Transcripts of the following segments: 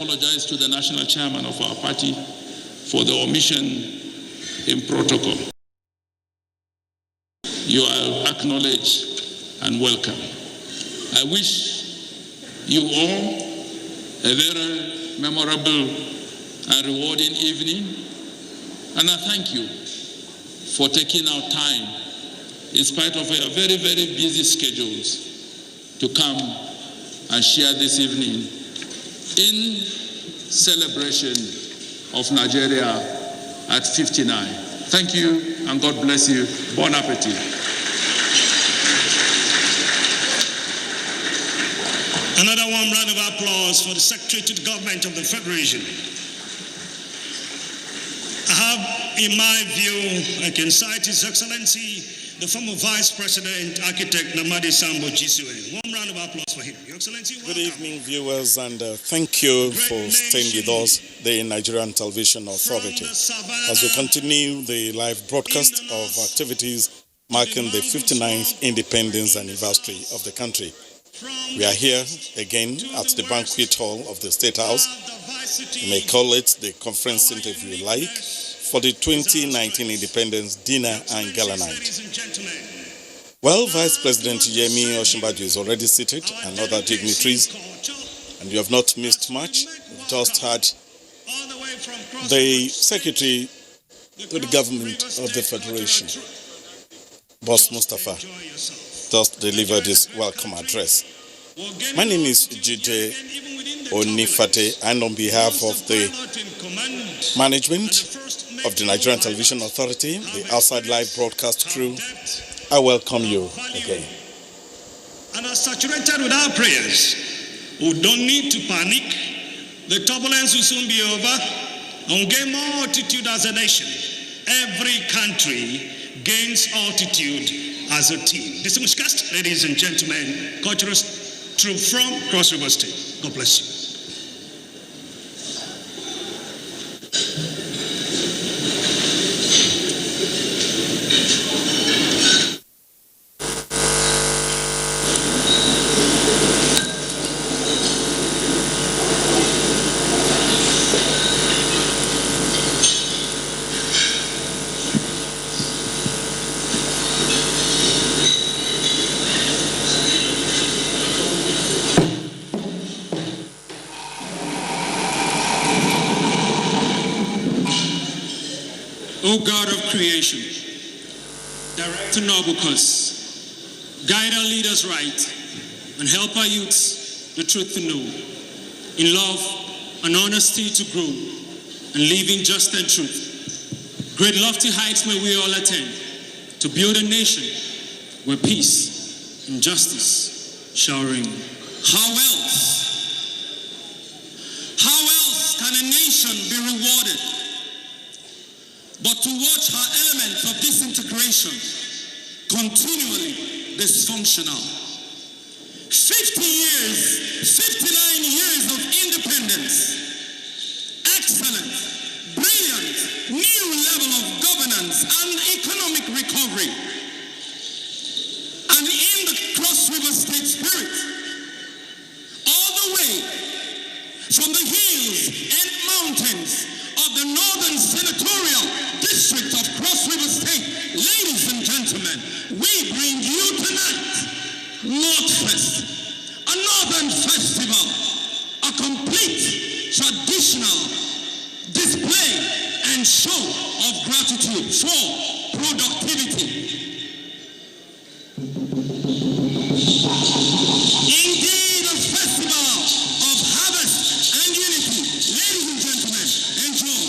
Apologize to the national chairman of our party for the omission in protocol. You are acknowledged and welcome. I wish you all a very memorable and rewarding evening, and I thank you for taking out time, in spite of your very, very busy schedules, to come and share this evening in celebration of Nigeria at 59. Thank you, and God bless you. Bon appetit. Another warm round of applause for the Secretary to the Government of the Federation. I have, in my view, I can cite His Excellency, the former Vice President, Architect Namadi Sambo Jisue. Warm round of applause for him. Your Excellency, welcome. Good evening, viewers, and thank you for staying with us, the Nigerian Television Authority, as we continue the live broadcast of activities marking the 59th independence anniversary of the country. We are here again at the banquet hall of the State House. You may call it the conference interview you like, for the 2019 Independence Dinner and Gala Night. Well, Vice President Yemi Osinbajo is already seated, and other dignitaries, and you have not missed much. We've just had the Secretary to the Government of the Federation, Boss Mustafa, just delivered his welcome address. My name is Jide Onifate, and on behalf of the management of the Nigerian Television Authority, the outside live broadcast crew, I welcome you again. And are saturated with our prayers. We don't need to panic. The turbulence will soon be over, and we'll gain more altitude as a nation. Every country gains altitude as a team. Distinguished guests, ladies and gentlemen, cultural troop from Cross River State. God bless you. O God of creation, direct our noble cause, guide our leaders right, and help our youths the truth to know, in love and honesty to grow, and live in just and truth. Great lofty heights may we all attain, to build a nation where peace and justice shall reign. How else can a nation be rewarded but to watch her elements of disintegration continually dysfunctional? 50 years, 59 years of independence, excellent, brilliant, new level of governance and economic recovery. And in the Cross River State spirit, all the way from the hills and mountains of the Northern Senatorial District of Cross River State, ladies and gentlemen, we bring you tonight Northfest, a Northern festival, a complete traditional display and show of gratitude for productivity. Indeed, a festival of harvest and unity. Ladies and gentlemen, enjoy.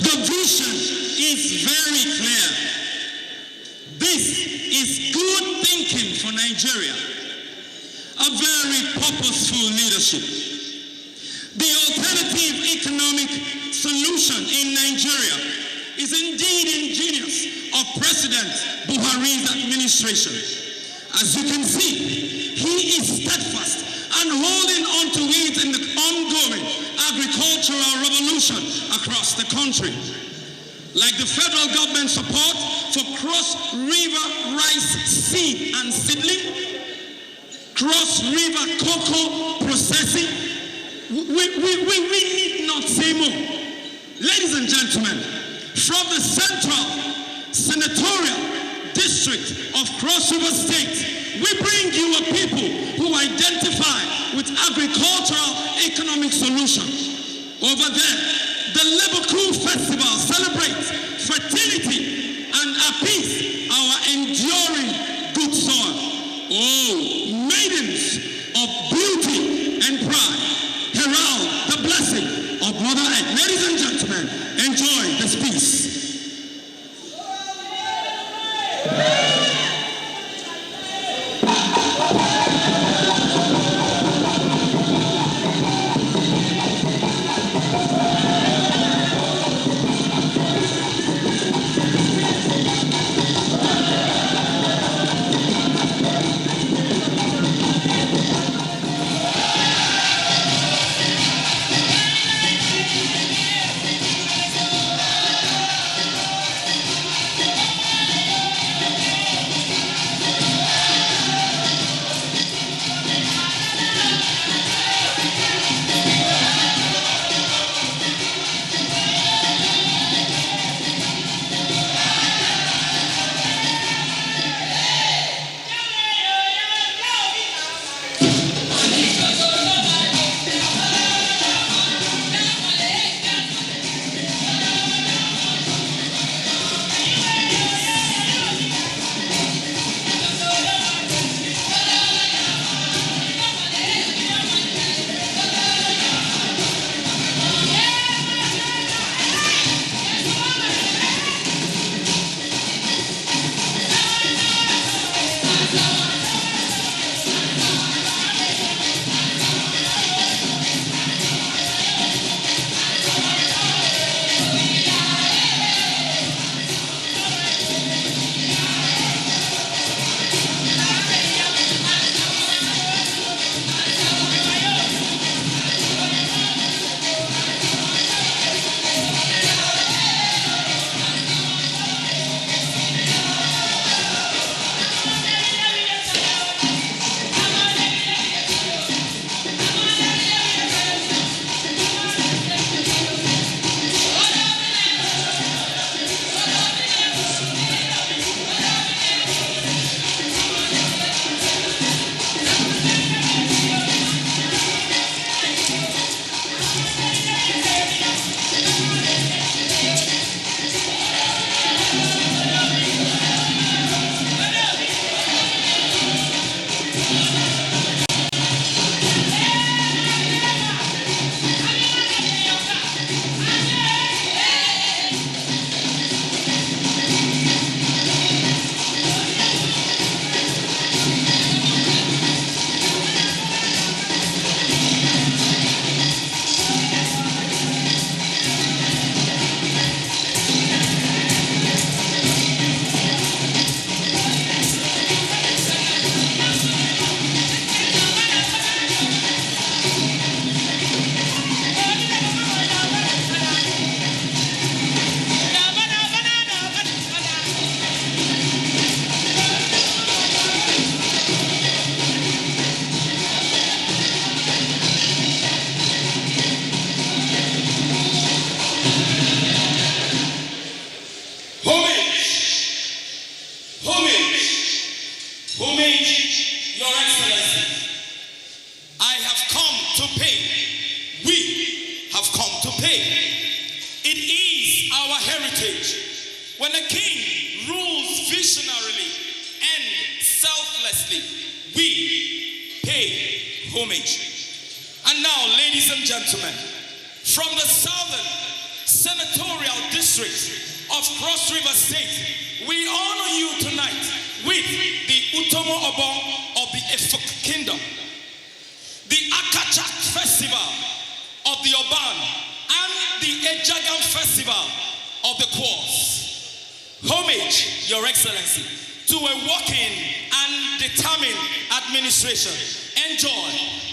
The vision is very clear. This is good thinking for Nigeria. A very purposeful leadership. The alternative economic solution in Nigeria is indeed ingenious of President Buhari's administration. As you can see, he is steadfast and holding on to it in the ongoing agricultural revolution across the country. Like the federal government support for cross-river rice seed and seedling, cross-river cocoa processing, we need not say more. Ladies and gentlemen, from the Central Senatorial District of Cross River State, we bring you a people who identify with agricultural economic solutions. Over there, the Lebaku Festival celebrates fertility and appease our enduring good soil. Oh, maidens of beauty and pride, herald the blessing of Mother Earth. Ladies and gentlemen, enjoy this piece. hey, it is our heritage. When a king rules visionarily and selflessly, we pay homage. And now, ladies and gentlemen, from the Southern Senatorial District of Cross River State, we honor you tonight with the Utomo Obong of the Efik Kingdom, the Akachak Festival of the Oban, and the Ejagam Festival of the Kwas. Homage, Your Excellency, to a working and determined administration. Enjoy.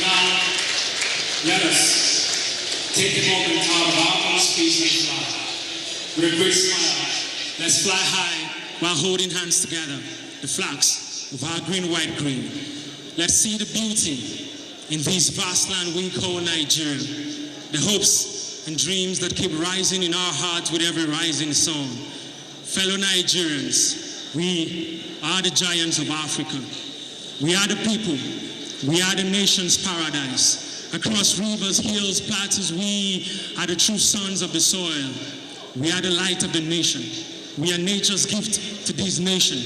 Now, let us take a moment out of our own space and fly. With a great smile, let's fly high while holding hands together, the flags of our green. Let's see the beauty in this vast land we call Nigeria, the hopes and dreams that keep rising in our hearts with every rising sun. Fellow Nigerians, we are the giants of Africa. We are the people. We are the nation's paradise. Across rivers, hills, plateaus, we are the true sons of the soil. We are the light of the nation. We are nature's gift to this nation.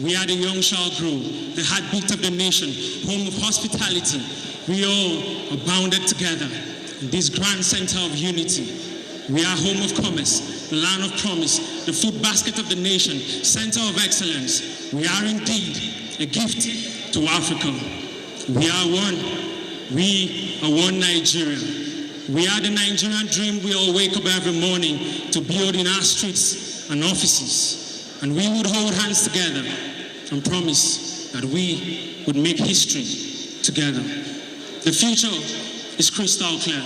We are the young shall grow, the heartbeat of the nation, home of hospitality. We all are bounded together in this grand center of unity. We are home of commerce, the land of promise, the food basket of the nation, center of excellence. We are indeed a gift to Africa. We are one. We are one Nigeria. We are the Nigerian dream we all wake up every morning to build in our streets and offices. And we would hold hands together and promise that we would make history together. The future is crystal clear.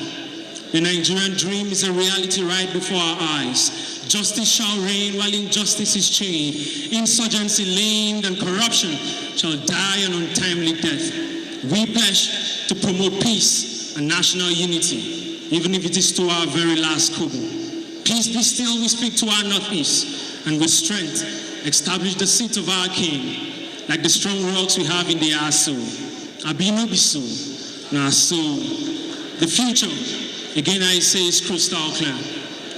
The Nigerian dream is a reality right before our eyes. Justice shall reign while injustice is chained. Insurgency lamed and corruption shall die an untimely death. We pledge to promote peace and national unity, even if it is to our very last kobo. Peace be still, we speak to our northeast, and with strength establish the seat of our king, like the strong rocks we have in the Aso. Abino Bisu, Naso. The future, again I say, is crystal clear.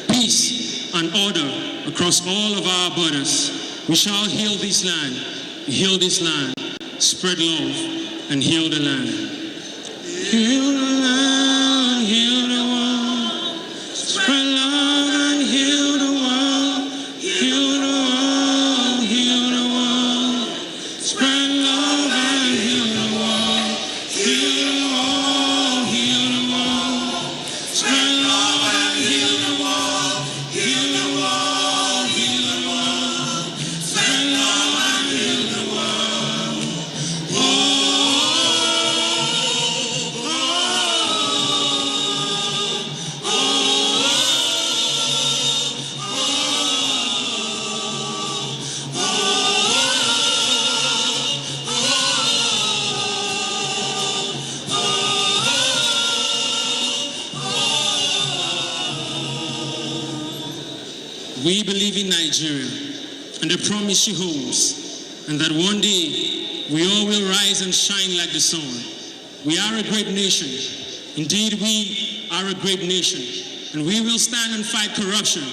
Peace and order across all of our borders. We shall heal this land, spread love, and heal the land. Heal the land, heal the world, spread love and heal the world, heal the world, heal the world, spread love and heal the world, heal the world, heal the world, spread love and heal the world, heal the world, heal the world, spread love and heal the world. We believe in Nigeria and the promise she holds, and that one day we all will rise and shine like the sun. We are a great nation. Indeed, we are a great nation, and we will stand and fight corruption.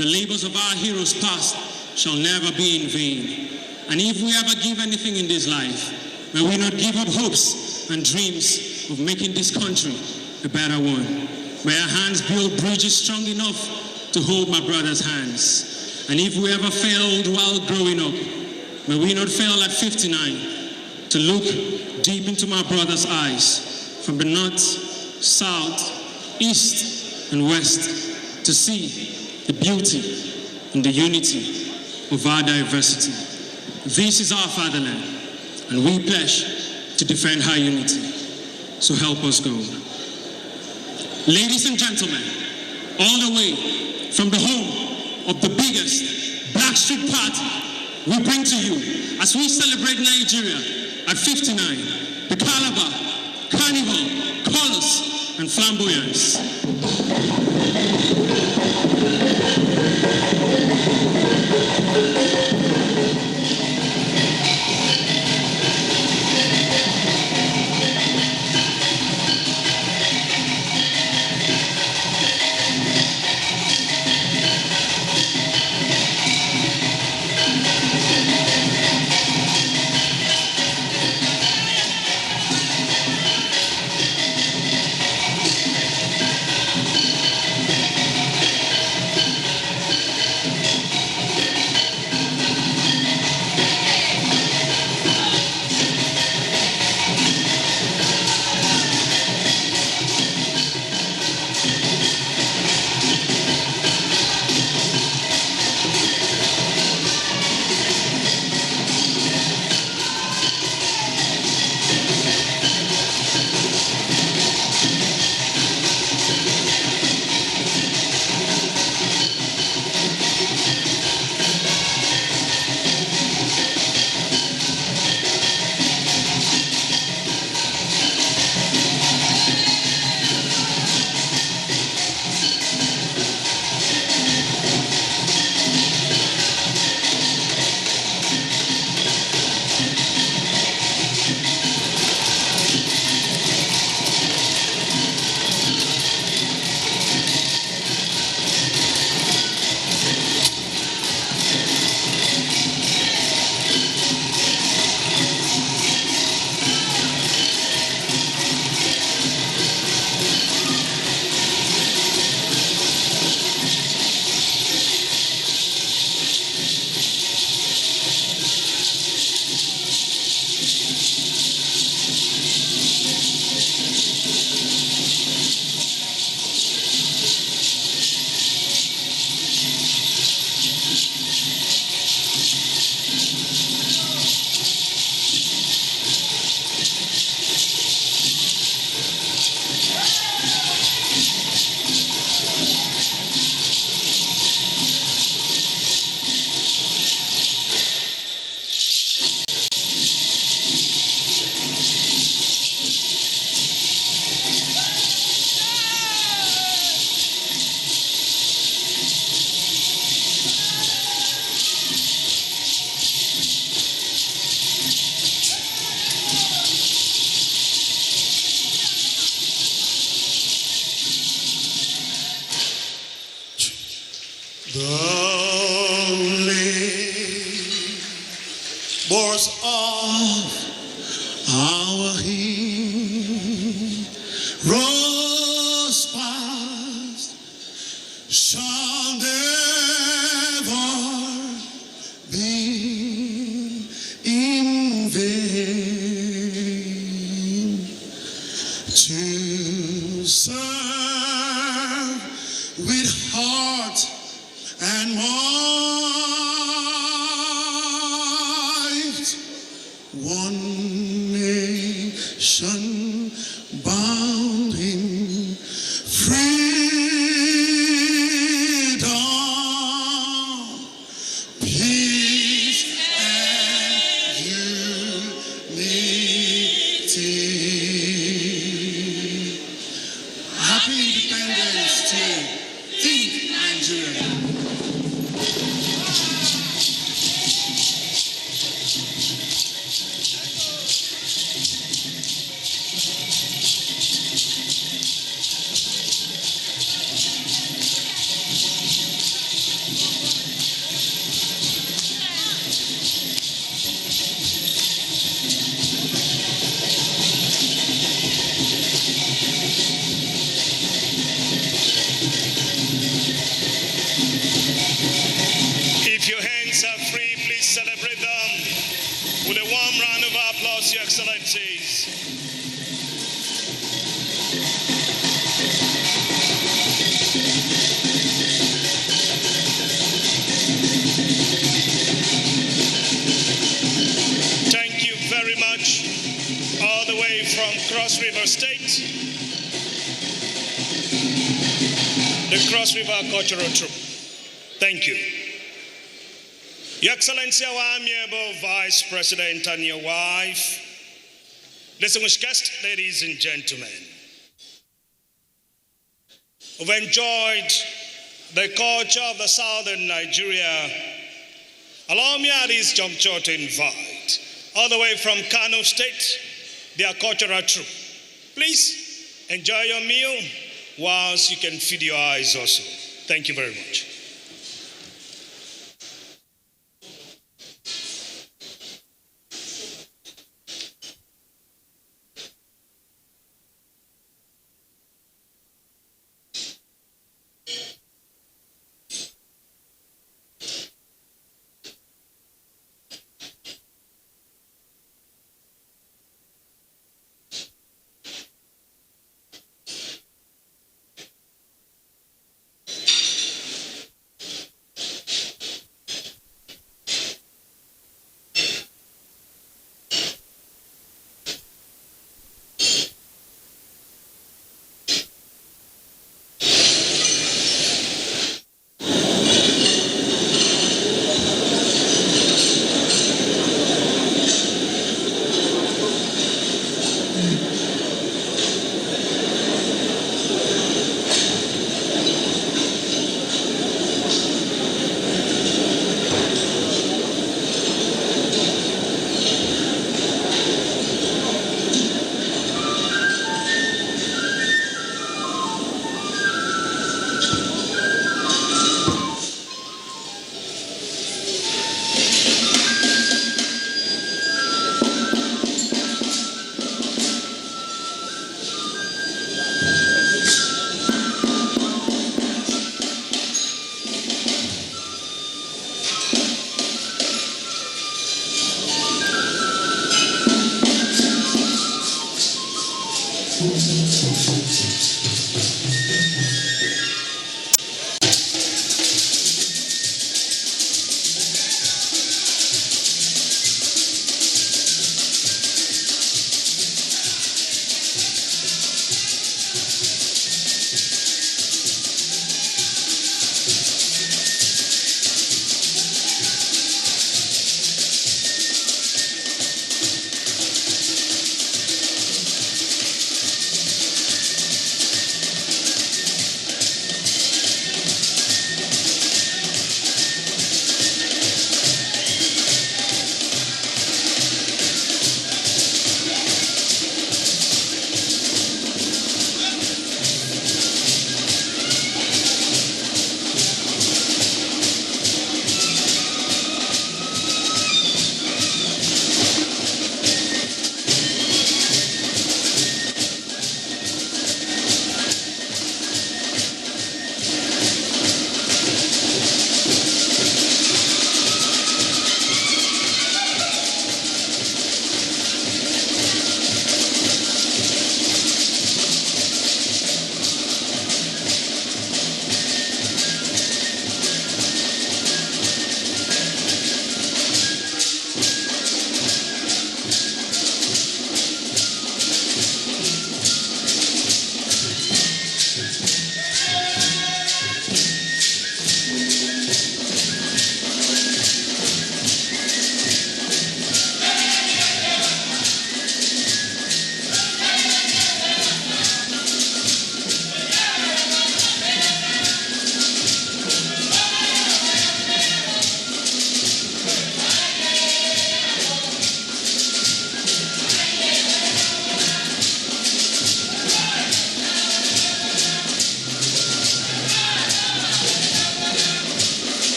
The labors of our heroes past shall never be in vain. And if we ever give anything in this life, may we not give up hopes and dreams of making this country a better one. May our hands build bridges strong enough to hold my brother's hands. And if we ever failed while growing up, may we not fail at 59 to look deep into my brother's eyes from the north, south, east, and west to see the beauty and the unity of our diversity. This is our fatherland, and we pledge to defend our unity. So help us God. Ladies and gentlemen, all the way from the home of the biggest Black Street Party, we bring to you, as we celebrate Nigeria at 59, the Calabar, Carnival, Colors, and Flamboyance. rose past shall never be in vain to serve with heart and might one nation bound in freedom, peace and unity. Happy Independence Day. Think Nigeria. If your hands are free, please celebrate them with a warm round of applause, Your Excellencies. Thank you very much, all the way from Cross River State, the Cross River Cultural Troupe. Thank you. Your Excellency, our amiable Vice President and your wife, distinguished guests, ladies and gentlemen, we've enjoyed the culture of the southern Nigeria. Allow me at this juncture to invite, all the way from Kano State, their cultural troupe. Please enjoy your meal whilst you can feed your eyes also. Thank you very much.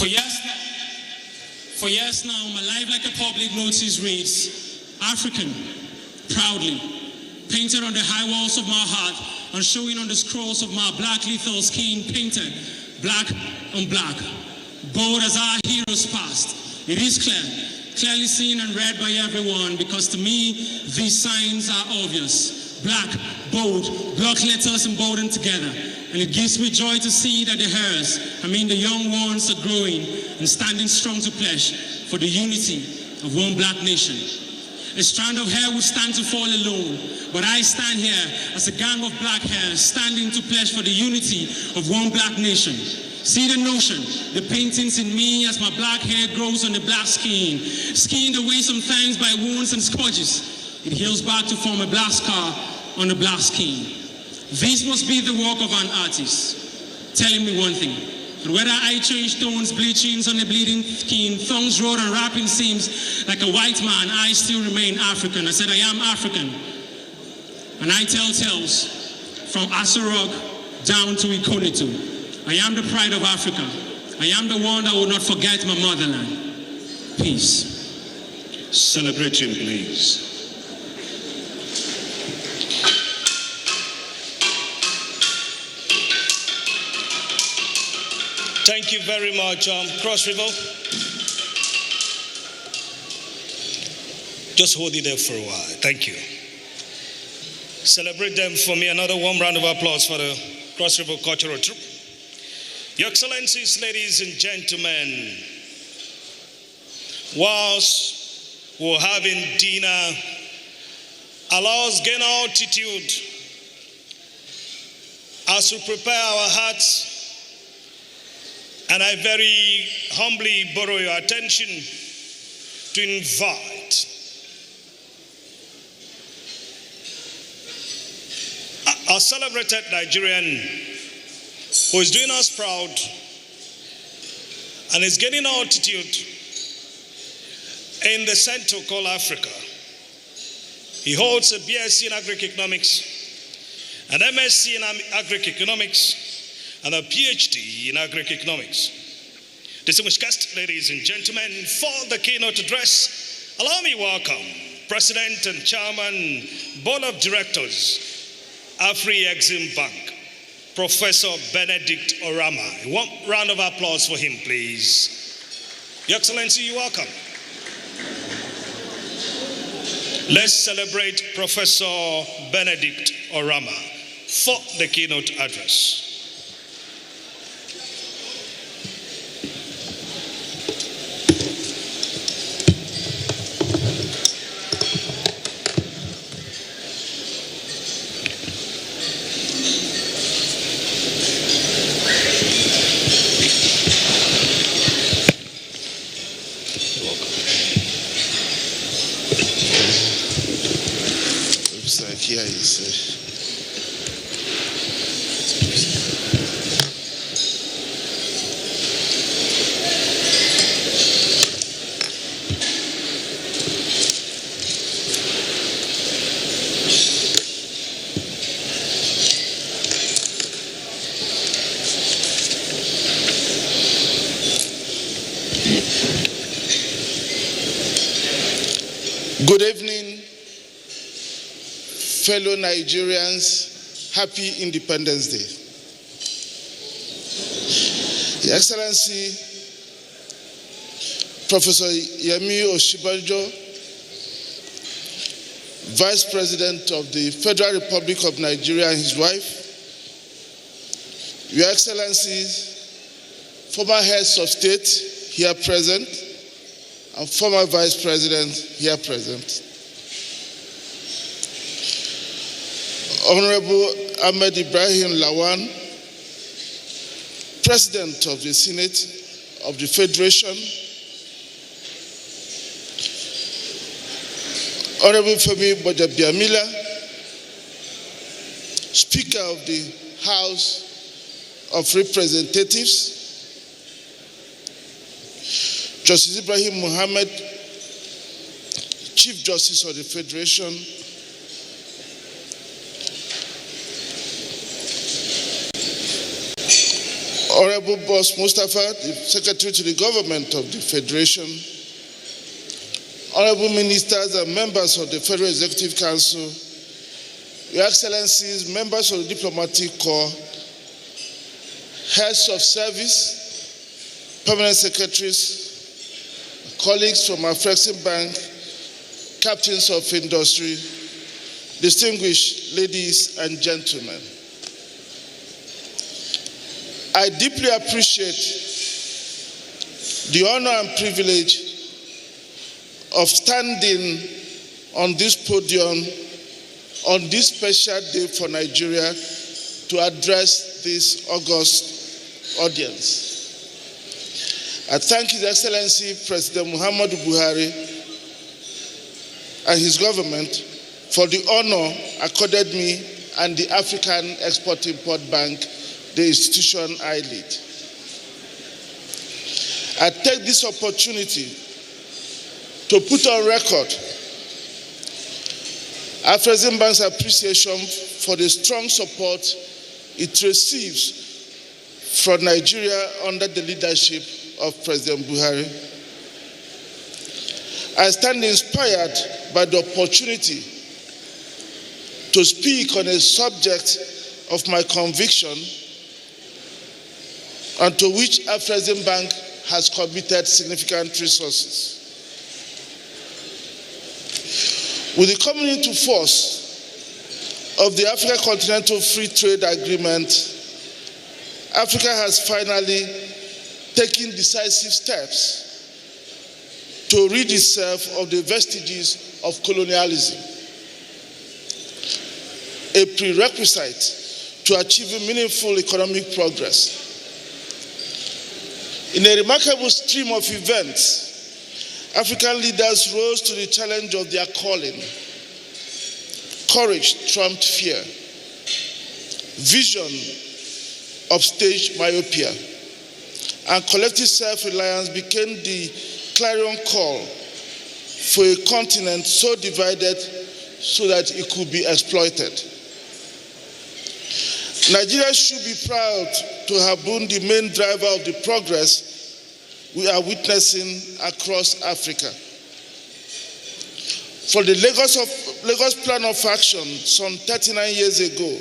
For years now, my life like a public notice reads, African, proudly, painted on the high walls of my heart and showing on the scrolls of my black lethal skin, painted black on black. Bold as our heroes past, it is clearly seen and read by everyone, because to me, these signs are obvious. Black, bold, block letters emboldened together. And it gives me joy to see that the the young ones are growing and standing strong to pledge for the unity of one black nation. A strand of hair will stand to fall alone, but I stand here as a gang of black hairs standing to pledge for the unity of one black nation. See the notion, the paintings in me as my black hair grows on the black skin, skinned away sometimes by wounds and scourges. It heals back to form a black scar on the black skin. This must be the work of an artist, telling me one thing. And whether I change tones, bleachings on the bleeding skin, thongs road and rapping seems like a white man, I still remain African. I said I am African. And I tell tales from Asorok down to Ikonito. I am the pride of Africa. I am the one that will not forget my motherland. Peace. Celebrate him, please. Thank you very much, Cross River. Just hold it there for a while. Thank you. Celebrate them for me. Another warm round of applause for the Cross River Cultural Troupe. Your Excellencies, ladies and gentlemen, whilst we're having dinner, allow us gain altitude as we prepare our hearts. And I very humbly borrow your attention to invite our celebrated Nigerian who is doing us proud and is gaining altitude in the center called Africa. He holds a BSc in Agri-Economics, an MSc in Agri-Economics, and a PhD in Agri-Economics. Distinguished guests, ladies and gentlemen, for the keynote address, allow me welcome President and Chairman, Board of Directors, Afri-Exim Bank, Professor Benedict Orama. One round of applause for him, please. Your Excellency, you're welcome. Let's celebrate Professor Benedict Orama for the keynote address. Good evening, fellow Nigerians. Happy Independence Day. Your Excellency, Professor Yemi Osinbajo, Vice President of the Federal Republic of Nigeria and his wife, Your Excellencies, former heads of state here present, and former Vice President here present. Honorable Ahmed Ibrahim Lawan, President of the Senate of the Federation, Honorable Femi Bojabiamila, Speaker of the House of Representatives, Justice Ibrahim Mohammed, Chief Justice of the Federation, Honorable Boss Mustafa, the Secretary to the Government of the Federation, Honorable Ministers and members of the Federal Executive Council, Your Excellencies, members of the Diplomatic Corps, heads of service, permanent secretaries, colleagues from Afrexim Bank, captains of industry, distinguished ladies and gentlemen. I deeply appreciate the honor and privilege of standing on this podium on this special day for Nigeria to address this august audience. I thank His Excellency President Muhammadu Buhari and his government for the honor accorded me and the African Export-Import Bank, the institution I lead. I take this opportunity to put on record Afrexim Bank's appreciation for the strong support it receives from Nigeria under the leadership of President Buhari. I stand inspired by the opportunity to speak on a subject of my conviction and to which Afrexim Bank has committed significant resources. With the coming into force of the Africa Continental Free Trade Agreement, Africa has finally taken decisive steps to rid itself of the vestiges of colonialism, a prerequisite to achieving meaningful economic progress. In a remarkable stream of events, African leaders rose to the challenge of their calling. Courage trumped fear. Vision upstaged myopia. And collective self-reliance became the clarion call for a continent so divided so that it could be exploited. Nigeria should be proud to have been the main driver of the progress we are witnessing across Africa. For the Lagos Plan of Action some 39 years ago,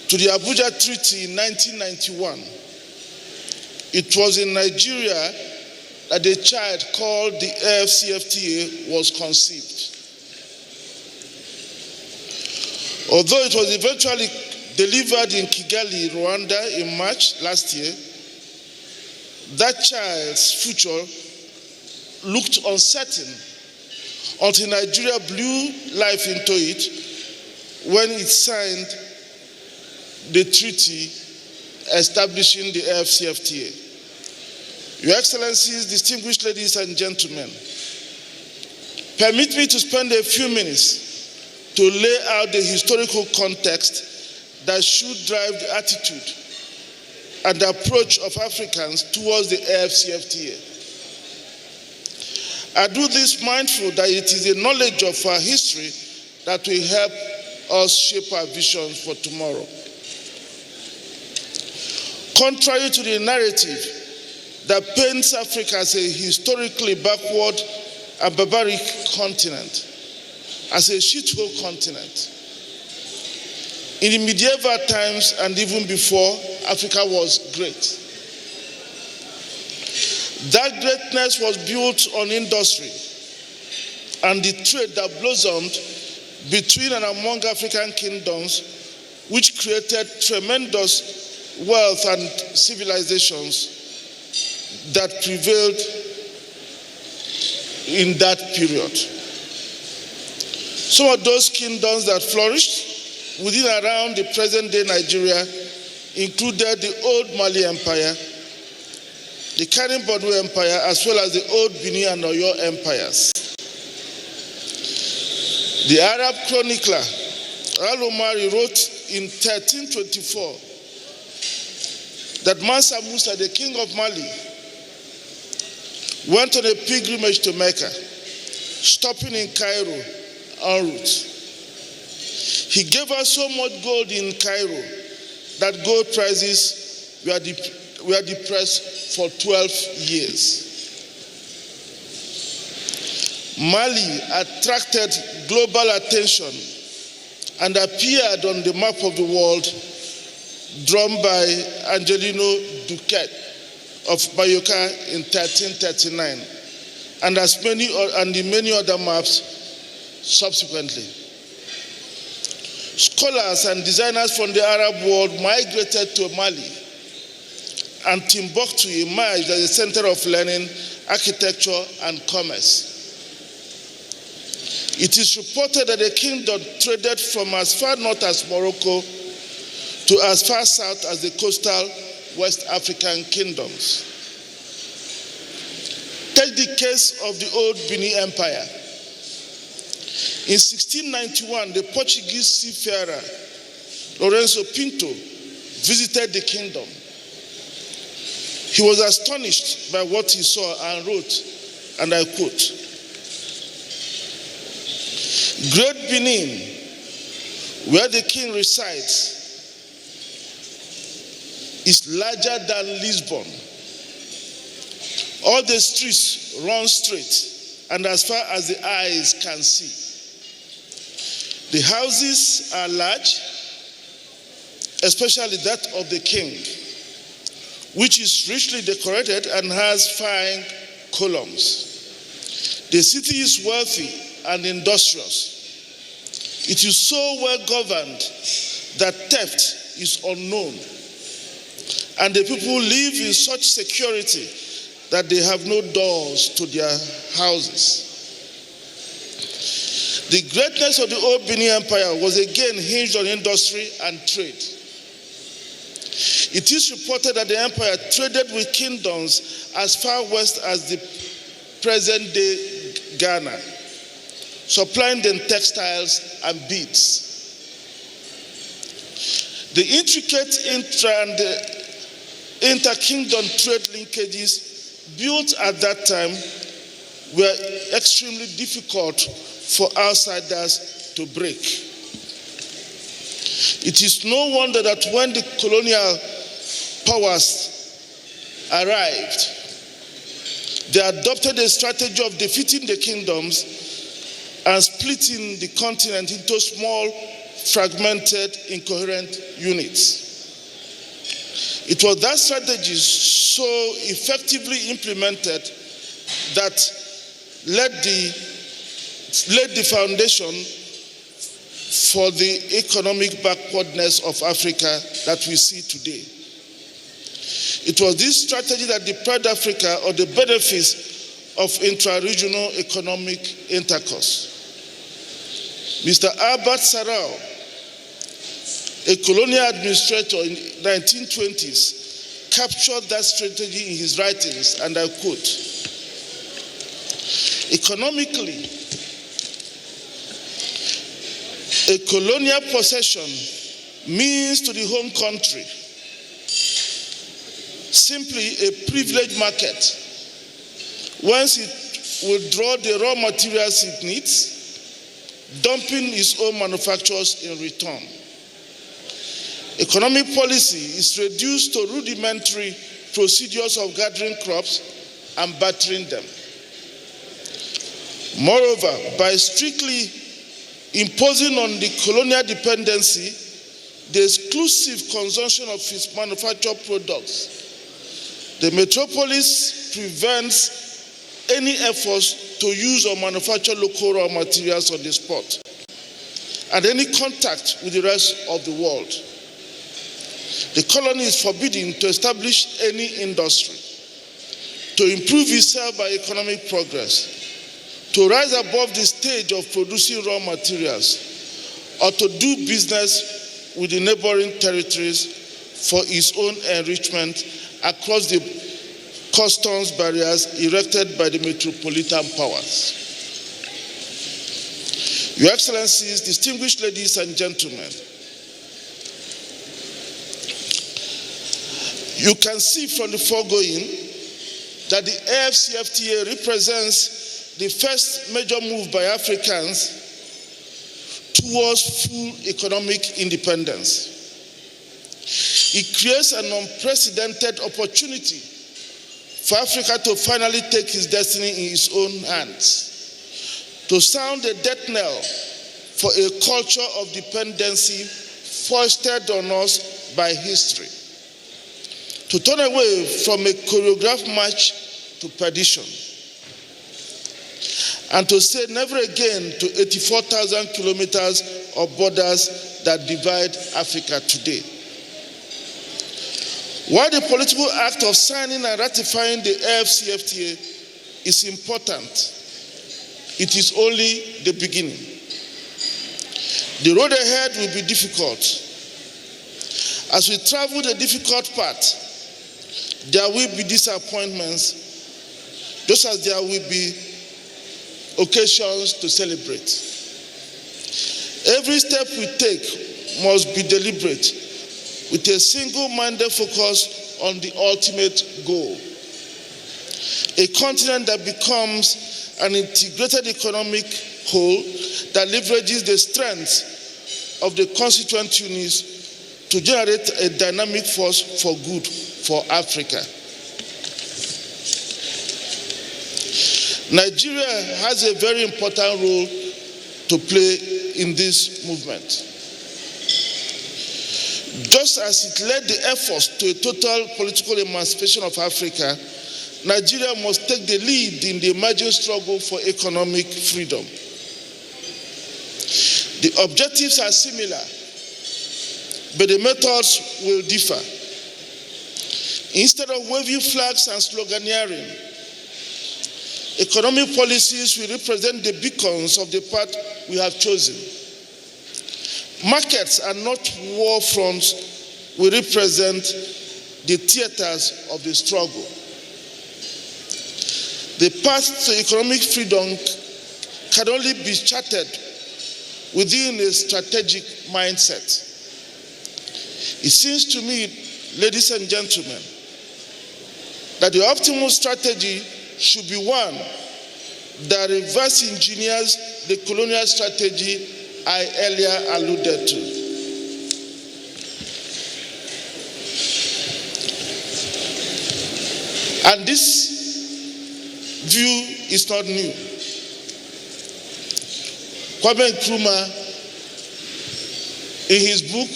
to the Abuja Treaty in 1991, it was in Nigeria that a child called the AFCFTA was conceived. Although it was eventually delivered in Kigali, Rwanda in March last year, that child's future looked uncertain until Nigeria blew life into it when it signed the treaty establishing the AFCFTA. Your Excellencies, distinguished ladies and gentlemen, permit me to spend a few minutes to lay out the historical context that should drive the attitude and the approach of Africans towards the AFCFTA. I do this mindful that it is a knowledge of our history that will help us shape our visions for tomorrow. Contrary to the narrative that paints Africa as a historically backward and barbaric continent, as a shithole continent, in the medieval times and even before, Africa was great. That greatness was built on industry and the trade that blossomed between and among African kingdoms, which created tremendous wealth and civilizations that prevailed in that period. Some of those kingdoms that flourished within and around the present-day Nigeria included the old Mali Empire, the Karim-Bornu Empire, as well as the old Benin and Oyo empires. The Arab chronicler Al-Omari wrote in 1324 that Mansa Musa, the king of Mali, went on a pilgrimage to Mecca, stopping in Cairo en route. He gave us so much gold in Cairo that gold prices were depressed for 12 years. Mali attracted global attention and appeared on the map of the world, drawn by Angelino Duquet of Bayoka in 1339, and in many other maps subsequently. Scholars and designers from the Arab world migrated to Mali, and Timbuktu emerged as a center of learning, architecture, and commerce. It is reported that the kingdom traded from as far north as Morocco to as far south as the coastal West African kingdoms. Take the case of the old Benin Empire. In 1691, the Portuguese seafarer Lourenço Pinto visited the kingdom. He was astonished by what he saw and wrote, and I quote, "Great Benin, where the king resides, is larger than Lisbon. All the streets run straight and as far as the eyes can see. The houses are large, especially that of the king, which is richly decorated and has fine columns. The city is wealthy and industrious. It is so well governed that theft is unknown, and the people live in such security that they have no doors to their houses." The greatness of the old Benin Empire was again hinged on industry and trade. It is reported that the empire traded with kingdoms as far west as the present-day Ghana, supplying them textiles and beads. The intricate inter-kingdom trade linkages built at that time were extremely difficult for outsiders to break. It is no wonder that when the colonial powers arrived, they adopted a strategy of defeating the kingdoms and splitting the continent into small, fragmented, incoherent units. It was that strategy so effectively implemented that laid the foundation for the economic backwardness of Africa that we see today. It was this strategy that deprived Africa of the benefits of intra-regional economic intercourse. Mr. Albert Sarau, a colonial administrator in the 1920s, captured that strategy in his writings, and I quote, "Economically, a colonial possession means to the home country simply a privileged market, whence it will draw the raw materials it needs, dumping its own manufacturers in return. Economic policy is reduced to rudimentary procedures of gathering crops and bartering them. Moreover, by strictly imposing on the colonial dependency the exclusive consumption of its manufactured products, the metropolis prevents any efforts to use or manufacture local raw materials on the spot and any contact with the rest of the world. The colony is forbidden to establish any industry, to improve itself by economic progress, to rise above the stage of producing raw materials, or to do business with the neighboring territories for its own enrichment across the customs barriers erected by the metropolitan powers. Your Excellencies, distinguished ladies and gentlemen, you can see from the foregoing that the AFCFTA represents the first major move by Africans towards full economic independence. It creates an unprecedented opportunity for Africa to finally take its destiny in its own hands, to sound the death knell for a culture of dependency foisted on us by history, to turn away from a choreographed march to perdition, and to say never again to 84,000 kilometers of borders that divide Africa today. While the political act of signing and ratifying the AfCFTA is important, it is only the beginning. The road ahead will be difficult. As we travel the difficult path, there will be disappointments, just as there will be occasions to celebrate. Every step we take must be deliberate, with a single-minded focus on the ultimate goal. A continent that becomes an integrated economic whole that leverages the strengths of the constituent units to generate a dynamic force for good for Africa. Nigeria has a very important role to play in this movement. Just as it led the efforts to a total political emancipation of Africa, Nigeria must take the lead in the emerging struggle for economic freedom. The objectives are similar, but the methods will differ. Instead of waving flags and sloganeering, economic policies will represent the beacons of the path we have chosen. Markets and not war fronts will represent the theaters of the struggle. The path to economic freedom can only be charted within a strategic mindset. It seems to me, ladies and gentlemen, that the optimal strategy should be one that reverse engineers the colonial strategy I earlier alluded to. And this view is not new. Kwame Nkrumah, in his book,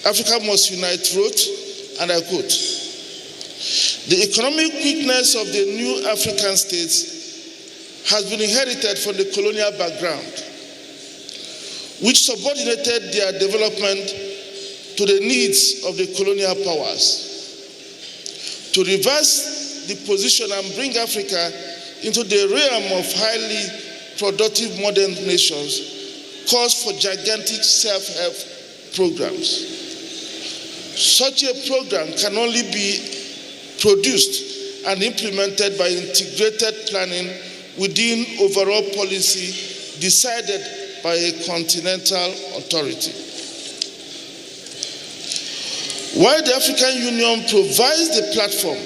Africa Must Unite, wrote, and I quote, "The economic weakness of the new African states has been inherited from the colonial background, which subordinated their development to the needs of the colonial powers. To reverse the position and bring Africa into the realm of highly productive modern nations calls for gigantic self-help programs. Such a program can only be produced and implemented by integrated planning within overall policy decided by a continental authority. While the African Union provides the platform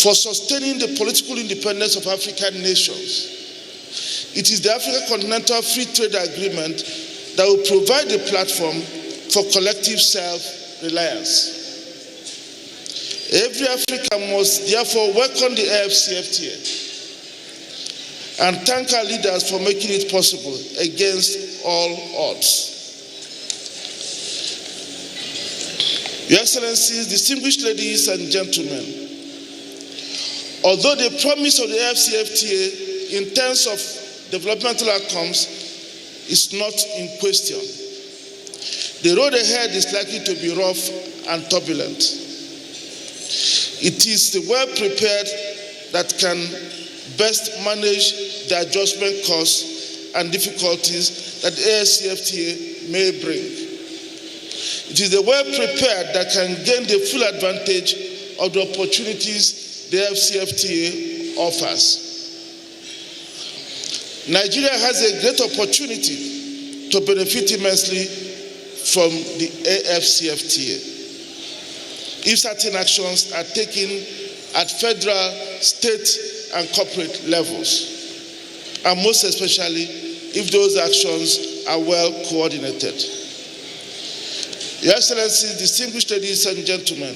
for sustaining the political independence of African nations, it is the African Continental Free Trade Agreement that will provide the platform for collective self-reliance. Every African must therefore welcome the AfCFTA and thank our leaders for making it possible against all odds. Your Excellencies, distinguished ladies and gentlemen, although the promise of the AfCFTA in terms of developmental outcomes is not in question, the road ahead is likely to be rough and turbulent. It is the well-prepared that can best manage the adjustment costs and difficulties that the AfCFTA may bring. It is the well-prepared that can gain the full advantage of the opportunities the AfCFTA offers. Nigeria has a great opportunity to benefit immensely from the AfCFTA if certain actions are taken at federal, state, and corporate levels, and most especially if those actions are well coordinated. Your Excellencies, distinguished ladies and gentlemen,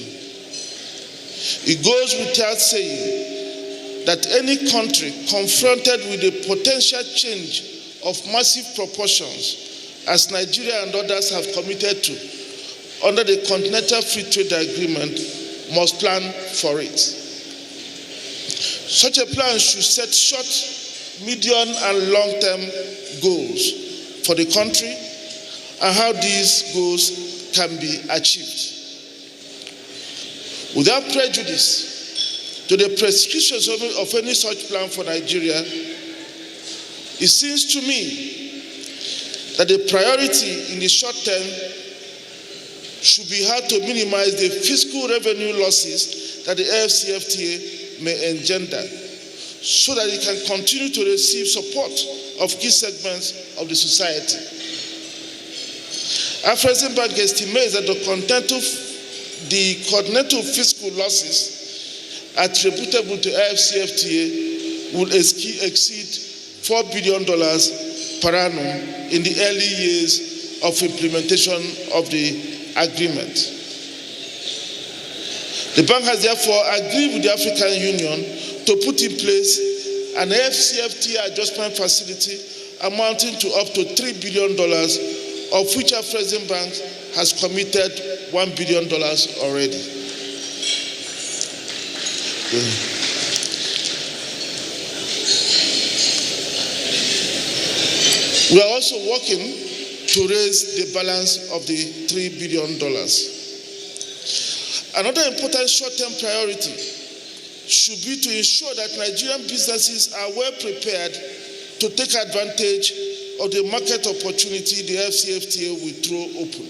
it goes without saying that any country confronted with a potential change of massive proportions, as Nigeria and others have committed to under the Continental Free Trade Agreement, must plan for it. Such a plan should set short, medium, and long-term goals for the country and how these goals can be achieved. Without prejudice to the prescriptions of any such plan for Nigeria, it seems to me that the priority in the short term should be how to minimize the fiscal revenue losses that the AfCFTA may engender, so that it can continue to receive support of key segments of the society. Afreximbank estimates that the continental fiscal losses attributable to AfCFTA will exceed $4 billion per annum in the early years of implementation of the agreement. The bank has therefore agreed with the African Union to put in place an AfCFTA adjustment facility amounting to up to $3 billion, of which Afreximbank has committed $1 billion already. We are also working to raise the balance of the $3 billion. Another important short-term priority should be to ensure that Nigerian businesses are well prepared to take advantage of the market opportunity the AfCFTA will throw open.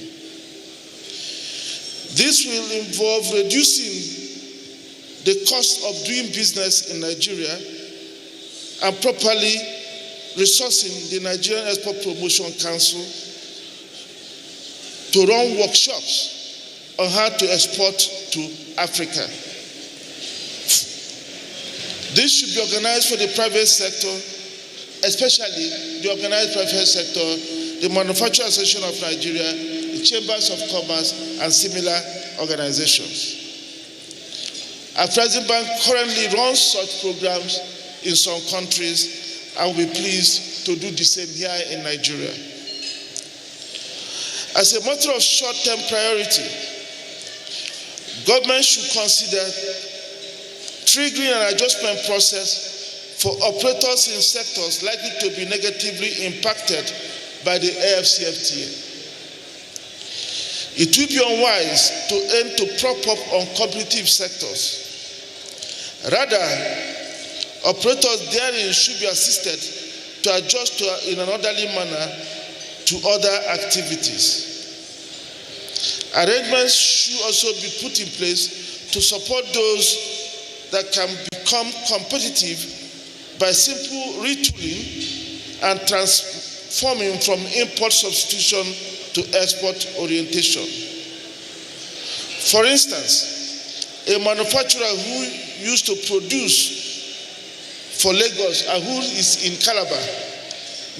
This will involve reducing the cost of doing business in Nigeria and properly resourcing the Nigerian Export Promotion Council to run workshops on how to export to Africa. This should be organized for the private sector, especially the organized private sector, the Manufacturing Association of Nigeria, the Chambers of Commerce, and similar organizations. Afreximbank currently runs such programs in some countries and will be pleased to do the same here in Nigeria. As a matter of short-term priority, government should consider triggering an adjustment process for operators in sectors likely to be negatively impacted by the AfCFTA. It will be unwise to aim to prop up uncompetitive sectors. Rather, operators therein should be assisted to adjust in an orderly manner to other activities. Arrangements should also be put in place to support those that can become competitive by simple retooling and transforming from import substitution to export orientation. For instance, a manufacturer who used to produce for Lagos and who is in Calabar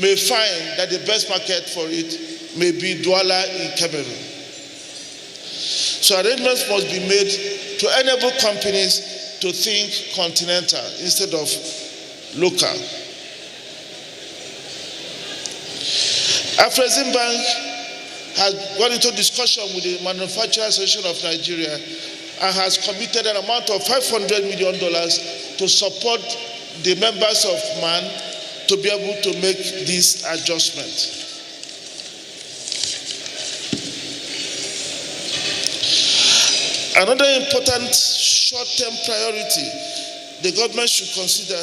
may find that the best market for it may be Douala in Cameroon. So arrangements must be made to enable companies to think continental instead of local. Afreximbank has gone into discussion with the Manufacturing Association of Nigeria and has committed an amount of $500 million to support the members of MAN to be able to make this adjustment. Another important short-term priority the government should consider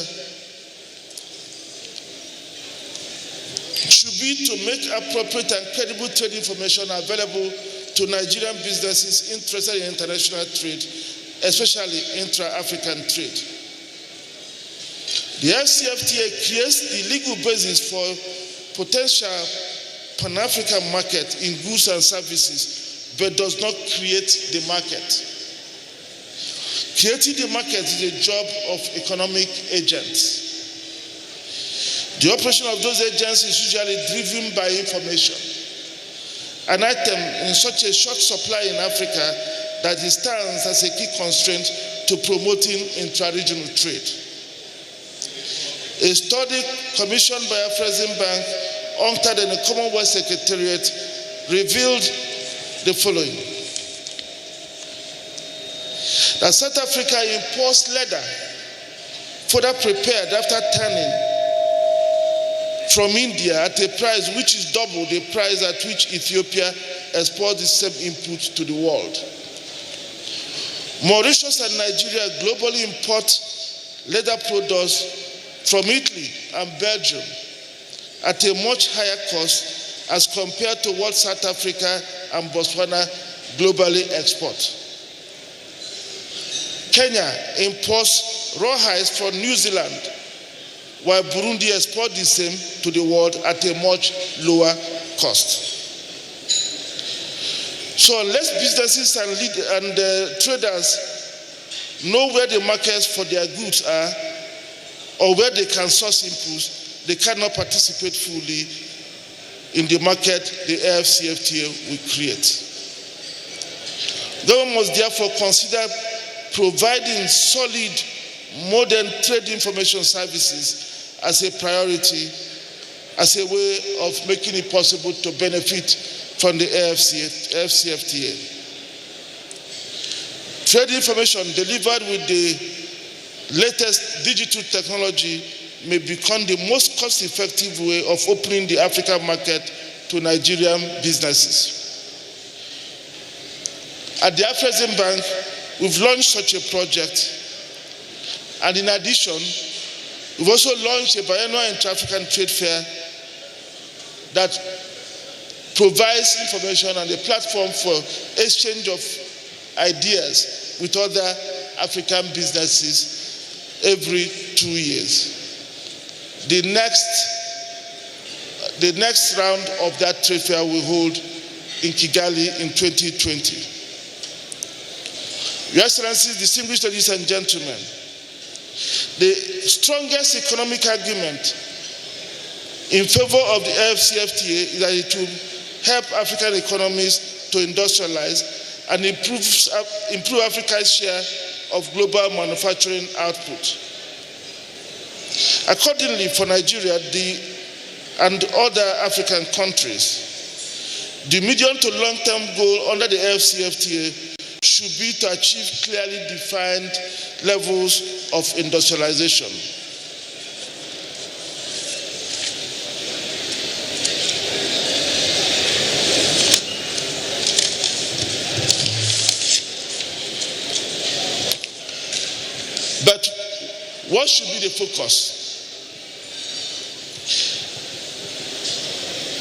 should be to make appropriate and credible trade information available to Nigerian businesses interested in international trade, especially intra-African trade. The AfCFTA creates the legal basis for potential Pan-African market in goods and services, but does not create the market. Creating the market is a job of economic agents. The operation of those agents is usually driven by information. an item in such a short supply in Africa that it stands as a key constraint to promoting intra-regional trade. A study commissioned by Afreximbank, authored in the Commonwealth Secretariat, revealed the following: that South Africa imports leather further prepared after tanning from India at a price which is double the price at which Ethiopia exports the same input to the world. Mauritius and Nigeria globally import leather products from Italy and Belgium at a much higher cost as compared to what South Africa and Botswana globally export. Kenya imports rawhides from New Zealand, while Burundi exports the same to the world at a much lower cost. So unless businesses and traders know where the markets for their goods are or where they can source inputs, they cannot participate fully in the market the AfCFTA will create. Government must therefore consider providing solid, modern trade information services as a priority, as a way of making it possible to benefit from the AfCFTA. Trade information delivered with the latest digital technology may become the most cost-effective way of opening the African market to Nigerian businesses. At the Afreximbank, we've launched such a project, and in addition, we've also launched a biannual intra-African trade fair that provides information and a platform for exchange of ideas with other African businesses every 2 years. The next round of that trade fair will hold in Kigali in 2020. Your Excellencies, distinguished ladies and gentlemen, the strongest economic argument in favor of the AfCFTA is that it will help African economies to industrialize and improve Africa's share of global manufacturing output. Accordingly, for Nigeria and other African countries, the medium to long-term goal under the AfCFTA should be to achieve clearly defined levels of industrialization. But what should be the focus?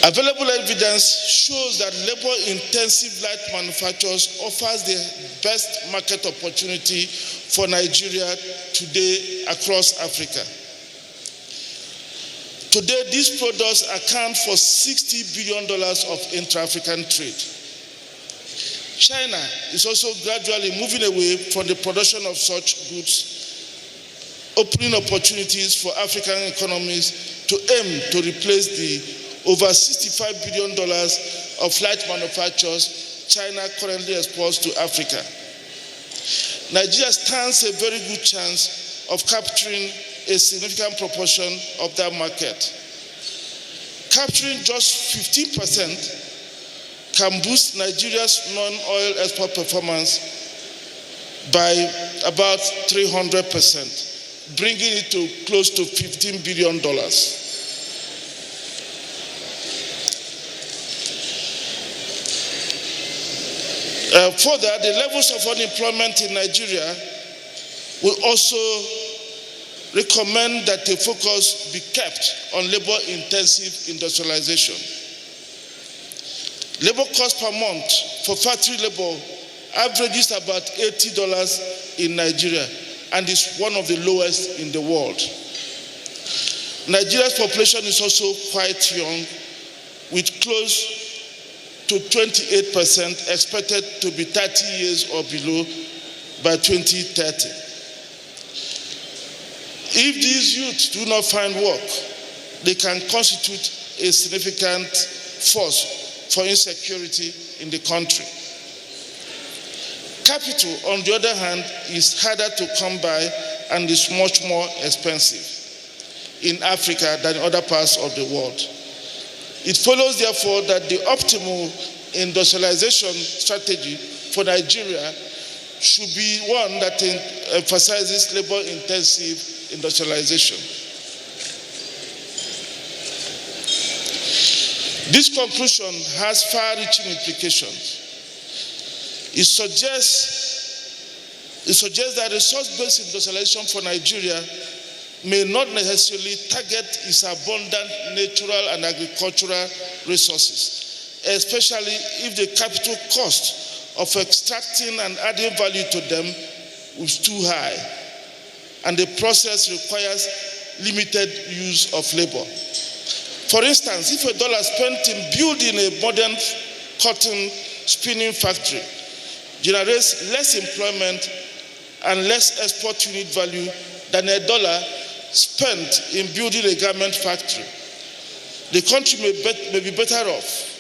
Available evidence shows that labor-intensive light manufacturers offers the best market opportunity for Nigeria today across Africa. Today, these products account for $60 billion of intra-African trade. China is also gradually moving away from the production of such goods, opening opportunities for African economies to aim to replace the over $65 billion of light manufactures China currently exports to Africa. Nigeria stands a very good chance of capturing a significant proportion of that market. Capturing just 15% can boost Nigeria's non-oil export performance by about 300%, bringing it to close to $15 billion. Further, the levels of unemployment in Nigeria will also recommend that the focus be kept on labor-intensive industrialization. Labor cost per month for factory labor averages about $80 in Nigeria and is one of the lowest in the world. Nigeria's population is also quite young, with close to 28% expected to be 30 years or below by 2030. If these youths do not find work, they can constitute a significant force for insecurity in the country. Capital, on the other hand, is harder to come by and is much more expensive in Africa than in other parts of the world. It follows, therefore, that the optimal industrialization strategy for Nigeria should be one that emphasizes labor-intensive industrialization. This conclusion has far-reaching implications. It suggests that resource-based industrialization for Nigeria may not necessarily target its abundant natural and agricultural resources, especially if the capital cost of extracting and adding value to them is too high, and the process requires limited use of labor. For instance, if $1 spent in building a modern cotton spinning factory generates less employment and less export unit value than $1 spent in building a garment factory, the country may be better off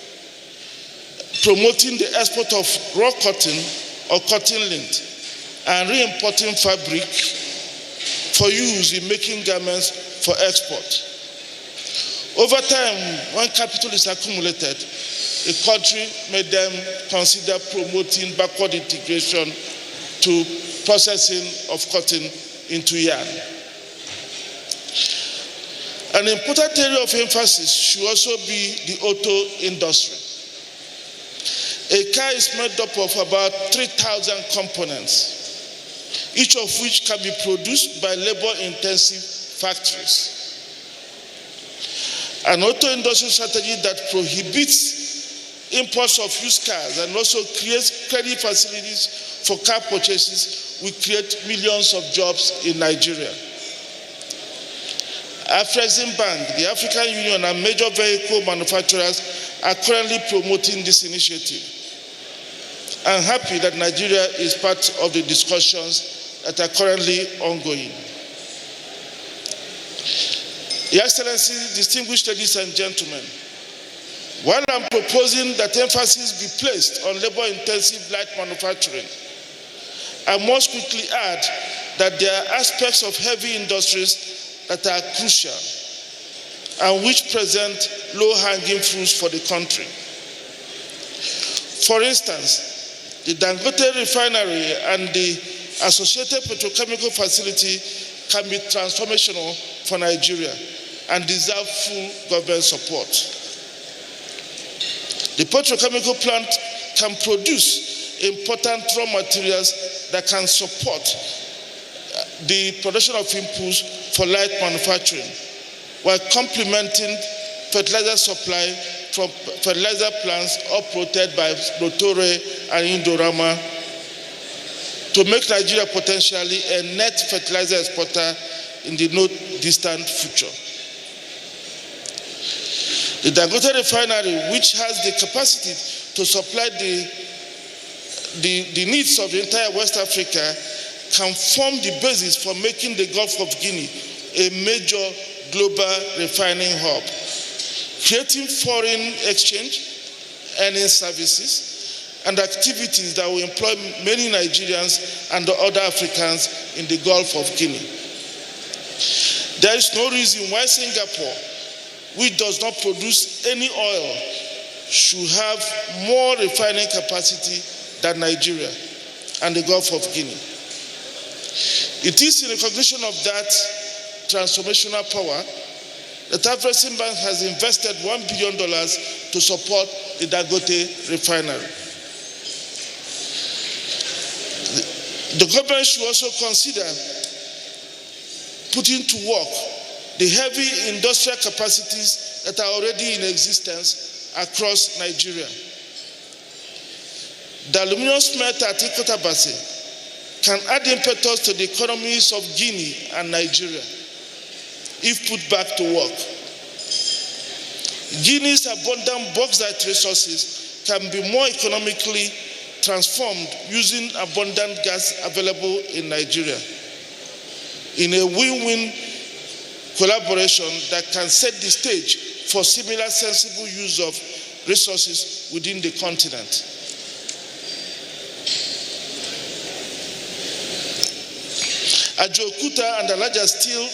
promoting the export of raw cotton or cotton lint and re-importing fabric for use in making garments for export. Over time, when capital is accumulated, a country may then consider promoting backward integration to processing of cotton into yarn. An important area of emphasis should also be the auto industry. A car is made up of about 3,000 components, each of which can be produced by labor-intensive factories. An auto industry strategy that prohibits imports of used cars and also creates credit facilities for car purchases will create millions of jobs in Nigeria. Afreximbank, the African Union, and major vehicle manufacturers are currently promoting this initiative. I'm happy that Nigeria is part of the discussions that are currently ongoing. Your Excellency, distinguished ladies and gentlemen, while I'm proposing that emphasis be placed on labor-intensive light manufacturing, I must quickly add that there are aspects of heavy industries that are crucial and which present low-hanging fruits for the country. For instance, the Dangote refinery and the associated petrochemical facility can be transformational for Nigeria and deserve full government support. The petrochemical plant can produce important raw materials that can support the production of inputs for light manufacturing, while complementing fertilizer supply from fertilizer plants operated by Rotore and Indorama to make Nigeria potentially a net fertilizer exporter in the not distant future. The Dangote refinery, which has the capacity to supply the needs of the entire West Africa, can form the basis for making the Gulf of Guinea a major global refining hub, creating foreign exchange, earning services, and activities that will employ many Nigerians and other Africans in the Gulf of Guinea. There is no reason why Singapore, which does not produce any oil, should have more refining capacity than Nigeria and the Gulf of Guinea. It is in recognition of that transformational power that Afreximbank has invested $1 billion to support the Dangote refinery. The government should also consider putting to work the heavy industrial capacities that are already in existence across Nigeria. The aluminum smelter at Ikotabase can add impetus to the economies of Guinea and Nigeria if put back to work. Guinea's abundant bauxite resources can be more economically transformed using abundant gas available in Nigeria in a win-win collaboration that can set the stage for similar sensible use of resources within the continent. Ajokuta and the larger steel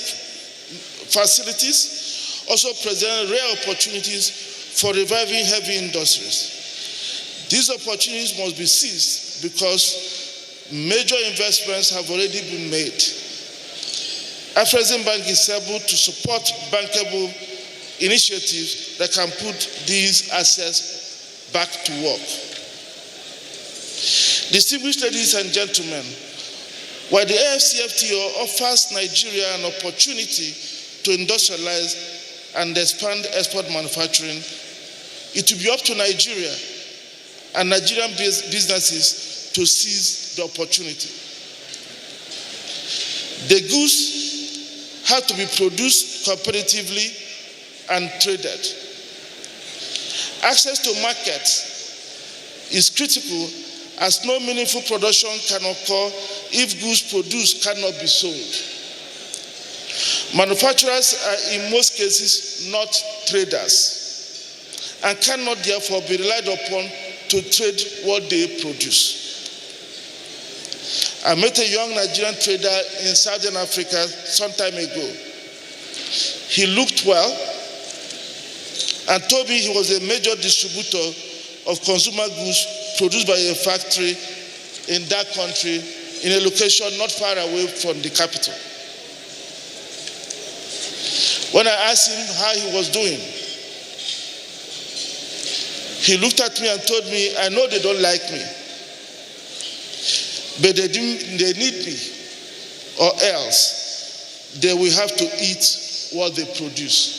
facilities also present rare opportunities for reviving heavy industries. These opportunities must be seized because major investments have already been made. Afreximbank is able to support bankable initiatives that can put these assets back to work. Distinguished ladies and gentlemen, while the AFCFTA offers Nigeria an opportunity to industrialize and expand export manufacturing, it will be up to Nigeria and Nigerian businesses to seize the opportunity. The goods have to be produced competitively and traded. Access to markets is critical, as no meaningful production can occur if goods produced cannot be sold. Manufacturers are in most cases not traders and cannot therefore be relied upon to trade what they produce. I met a young Nigerian trader in Southern Africa some time ago. He looked well and told me he was a major distributor of consumer goods produced by a factory in that country in a location not far away from the capital. When I asked him how he was doing, he looked at me and told me, I know they don't like me, but they need me, or else they will have to eat what they produce.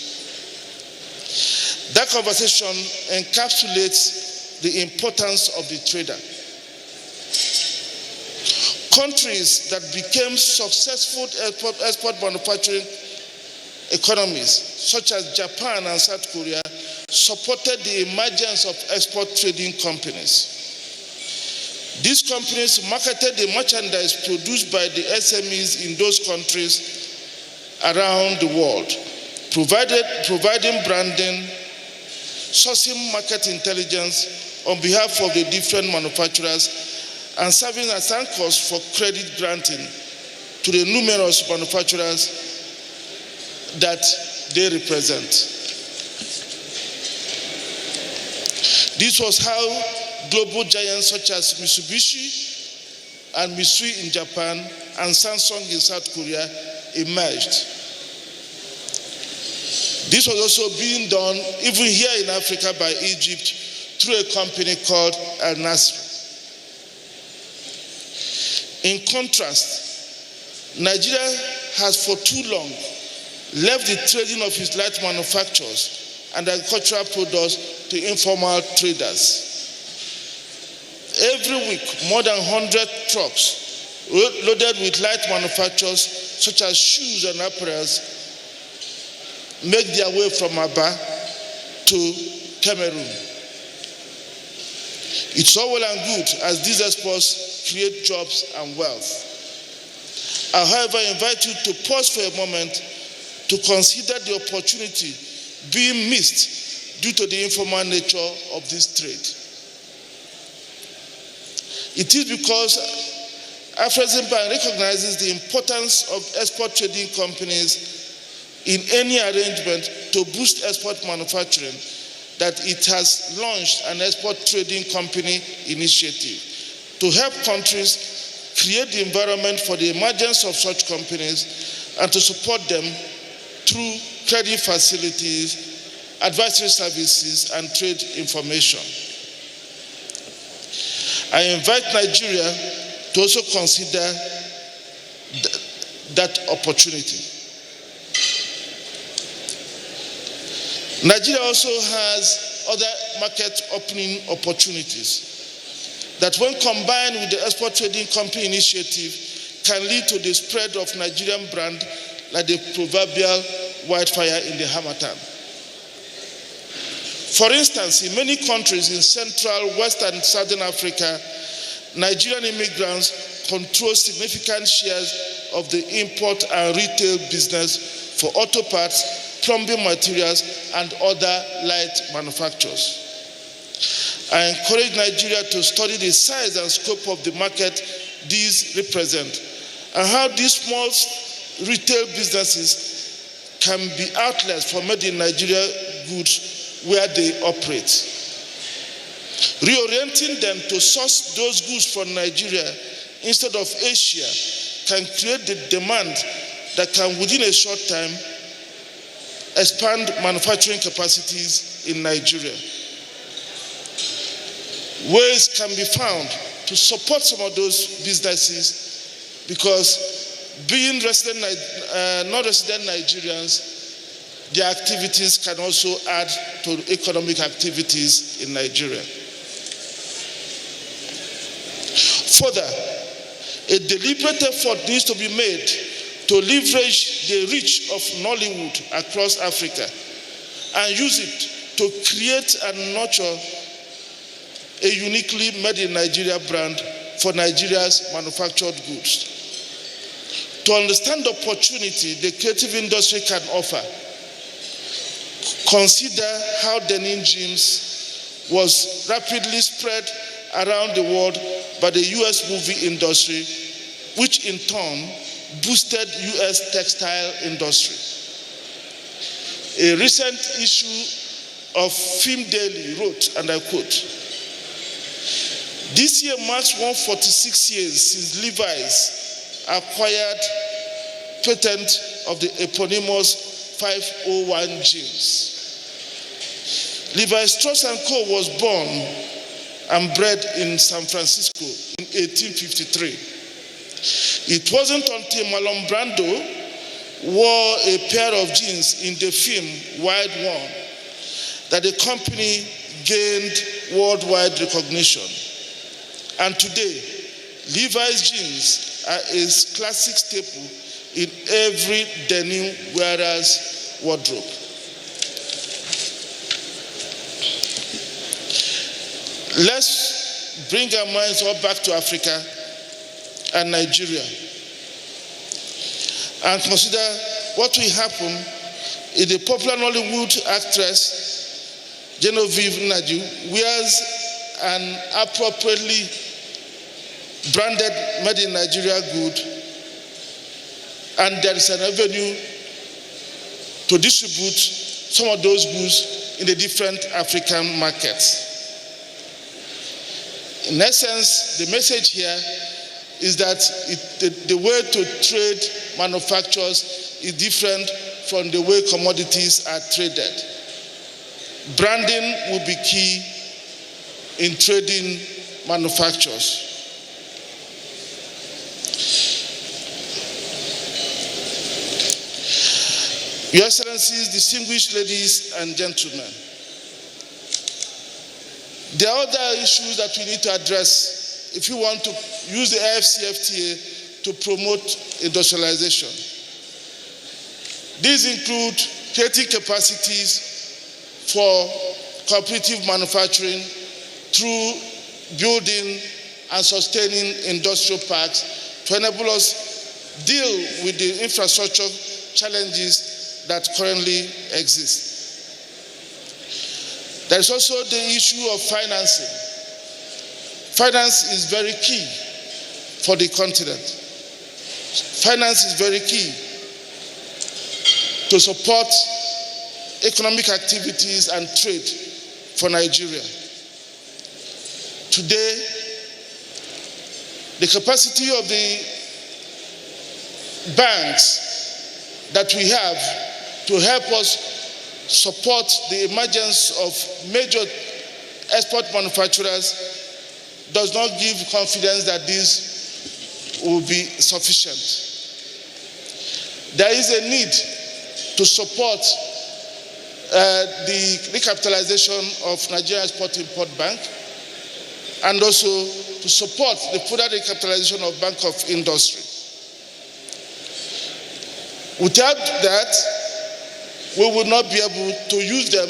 That conversation encapsulates the importance of the trader. Countries that became successful export manufacturing economies, such as Japan and South Korea, supported the emergence of export trading companies. These companies marketed the merchandise produced by the SMEs in those countries around the world, providing branding, sourcing market intelligence on behalf of the different manufacturers, and serving as anchors for credit granting to the numerous manufacturers that they represent. This was how global giants such as Mitsubishi and Mitsui in Japan and Samsung in South Korea emerged. This was also being done even here in Africa by Egypt through a company called Al Nasr. In contrast, Nigeria has for too long left the trading of its light manufacturers and agricultural products to informal traders. Every week, more than 100 trucks loaded with light manufacturers such as shoes and apparels make their way from Aba to Cameroon. It's all well and good as these exports create jobs and wealth. I, however, invite you to pause for a moment to consider the opportunity being missed due to the informal nature of this trade. It is because Afreximbank recognizes the importance of export trading companies in any arrangement to boost export manufacturing that it has launched an export trading company initiative to help countries create the environment for the emergence of such companies and to support them through credit facilities, advisory services, and trade information. I invite Nigeria to also consider that opportunity. Nigeria also has other market opening opportunities that, when combined with the export trading company initiative, can lead to the spread of Nigerian brand like the proverbial wildfire in the harmattan. For instance, in many countries in Central, West, and Southern Africa, Nigerian immigrants control significant shares of the import and retail business for auto parts, plumbing materials, and other light manufacturers. I encourage Nigeria to study the size and scope of the market these represent and how these small retail businesses can be outlets for made in Nigeria goods where they operate. Reorienting them to source those goods from Nigeria instead of Asia can create the demand that can, within a short time, expand manufacturing capacities in Nigeria. Ways can be found to support some of those businesses because being non-resident Nigerians, their activities can also add to economic activities in Nigeria. Further, a deliberate effort needs to be made to leverage the reach of Nollywood across Africa and use it to create and nurture a uniquely made in Nigeria brand for Nigeria's manufactured goods. To understand the opportunity the creative industry can offer, consider how denim jeans was rapidly spread around the world by the US movie industry, which in turn boosted US textile industry. A recent issue of Film Daily wrote, and I quote, "This year marks 146 years since Levi's acquired patent of the eponymous 501 jeans. Levi Strauss & Co. was born and bred in San Francisco in 1853. It wasn't until Marlon Brando wore a pair of jeans in the film Wild One that the company gained worldwide recognition. And today, Levi's jeans are a classic staple in every denim wearer's wardrobe. Let's bring our minds all back to Africa and Nigeria and consider what will happen if the popular Nollywood actress Genevieve Nnaji wears an appropriately branded made in Nigeria good and there is an avenue to distribute some of those goods in the different African markets. In essence, the message here is that the way to trade manufacturers is different from the way commodities are traded. Branding will be key in trading manufacturers. Your Excellencies, distinguished ladies and gentlemen, there are other issues that we need to address if you want to use the AfCFTA to promote industrialization. These include creating capacities for cooperative manufacturing through building and sustaining industrial parks to enable us deal with the infrastructure challenges that currently exist. There is also the issue of financing. Finance is very key for the continent. Finance is very key to support economic activities and trade for Nigeria. Today, the capacity of the banks that we have to help us support the emergence of major export manufacturers does not give confidence that this will be sufficient. There is a need to support the recapitalization of Nigerian Export-Import Bank and also to support the further recapitalization of Bank of Industry. Without that, we will not be able to use them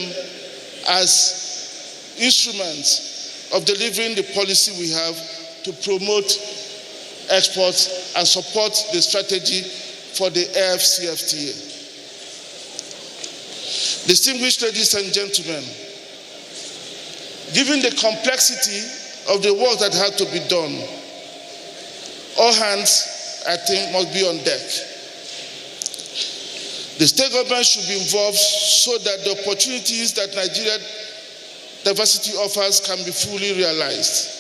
as instruments of delivering the policy we have to promote exports and support the strategy for the AfCFTA. Distinguished ladies and gentlemen, Given the complexity of the work that had to be done, all hands, I think, must be on deck. The state government should be involved so that the opportunities that Nigeria diversity offers can be fully realized.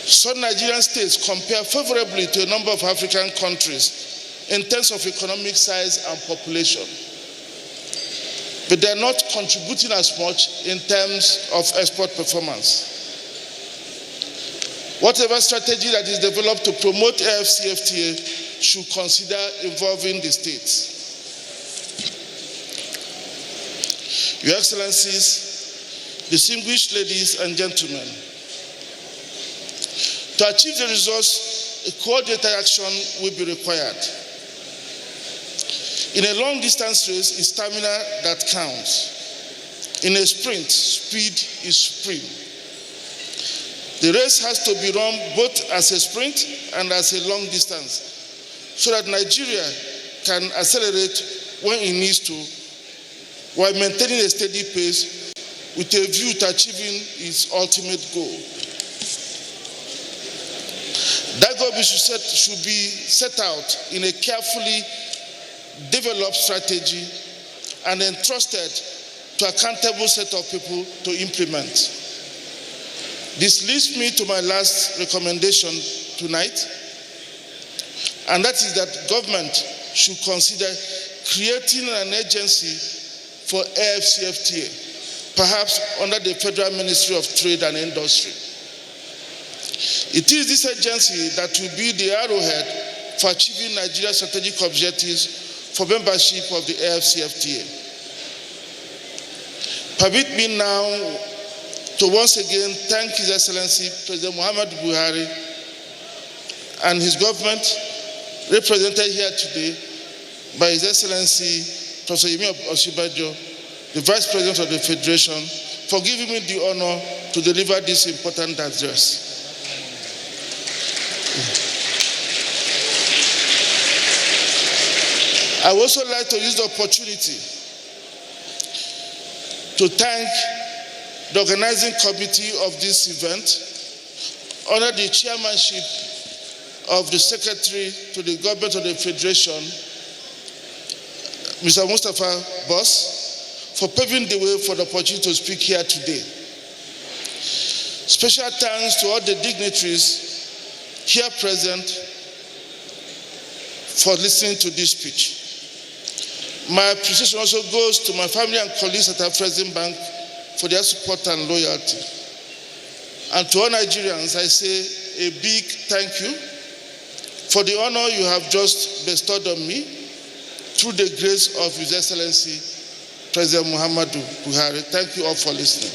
Some Nigerian states compare favorably to a number of African countries in terms of economic size and population, but they are not contributing as much in terms of export performance. Whatever strategy that is developed to promote AFCFTA should consider involving the states. Your Excellencies, distinguished ladies and gentlemen, to achieve the results, a coordinated action will be required. In a long-distance race, it's stamina that counts. In a sprint, speed is supreme. The race has to be run both as a sprint and as a long distance, so that Nigeria can accelerate when it needs to, while maintaining a steady pace with a view to achieving its ultimate goal. That goal should be set out in a carefully developed strategy and entrusted to an accountable set of people to implement. This leads me to my last recommendation tonight, and that is that government should consider creating an agency for AFCFTA, perhaps under the Federal Ministry of Trade and Industry. It is this agency that will be the arrowhead for achieving Nigeria's strategic objectives for membership of the AFCFTA. Permit me now to once again thank His Excellency President Muhammadu Buhari and his government, represented here today by His Excellency Professor Yemi Osinbajo, the Vice President of the Federation, for giving me the honor to deliver this important address. I would also like to use the opportunity to thank the organizing committee of this event under the chairmanship of the Secretary to the Government of the Federation, Mr. Mustapha Boss, for paving the way for the opportunity to speak here today. Special thanks to all the dignitaries here present for listening to this speech. My appreciation also goes to my family and colleagues at Afrexim Bank for their support and loyalty. And to all Nigerians, I say a big thank you for the honor you have just bestowed on me through the grace of His Excellency President Muhammadu Buhari. Thank you all for listening.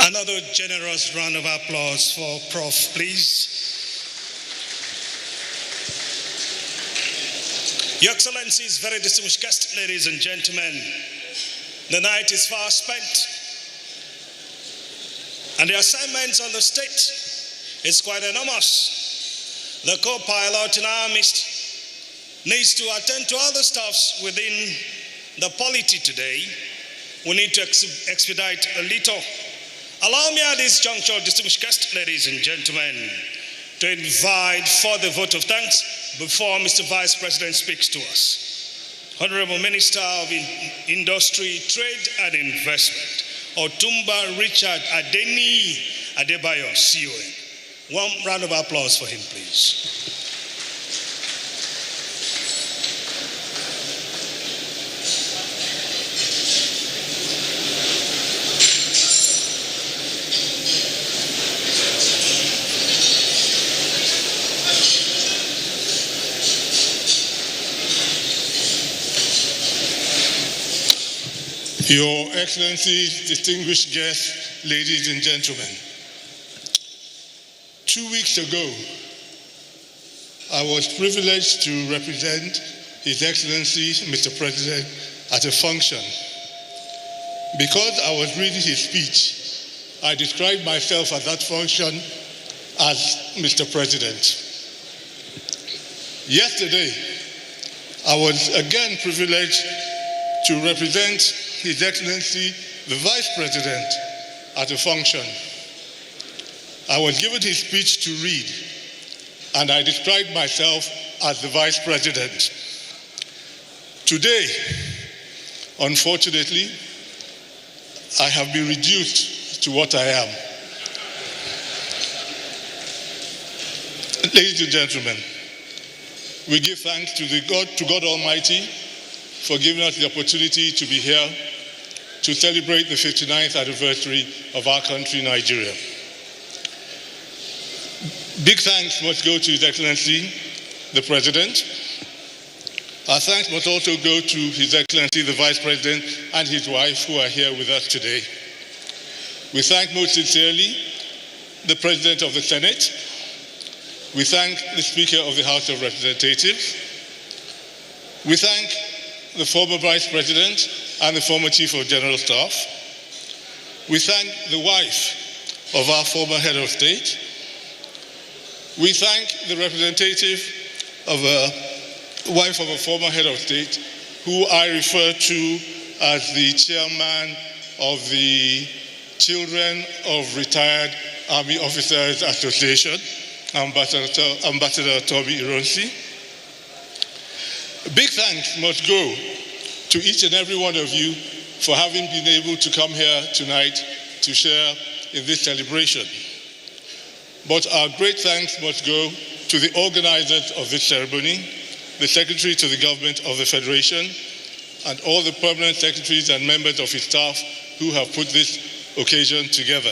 Another generous round of applause for Prof, please. Your Excellencies, very distinguished guests, ladies and gentlemen, the night is far spent, and the assignments on the state is quite enormous. The co-pilot in our midst needs to attend to other stuffs within the polity today. We need to expedite a little. Allow me at this juncture, distinguished guests, ladies and gentlemen, to invite for the vote of thanks before Mr. Vice President speaks to us. Honorable Minister of Industry, Trade and Investment, Otumba Richard Adeni Adebayo, CON. One round of applause for him, please. Your Excellencies, distinguished guests, ladies and gentlemen. 2 weeks ago, I was privileged to represent His Excellency, Mr. President, at a function. Because I was reading his speech, I described myself at that function as Mr. President. Yesterday, I was again privileged to represent His Excellency, the Vice President, at a function. I was given his speech to read, and I described myself as the Vice President. Today, unfortunately, I have been reduced to what I am. Ladies and gentlemen, we give thanks to God Almighty for giving us the opportunity to be here to celebrate the 59th anniversary of our country, Nigeria. Big thanks must go to His Excellency, the President. Our thanks must also go to His Excellency, the Vice President, and his wife, who are here with us today. We thank most sincerely the President of the Senate. We thank the Speaker of the House of Representatives. We thank the former Vice President and the former Chief of General Staff. We thank the wife of our former Head of State. We thank the representative of a wife of a former Head of State, who I refer to as the chairman of the Children of Retired Army Officers Association, Ambassador Toby Ironsi. Big thanks must go to each and every one of you for having been able to come here tonight to share in this celebration. But our great thanks must go to the organizers of this ceremony, the Secretary to the Government of the Federation, and all the permanent secretaries and members of his staff who have put this occasion together.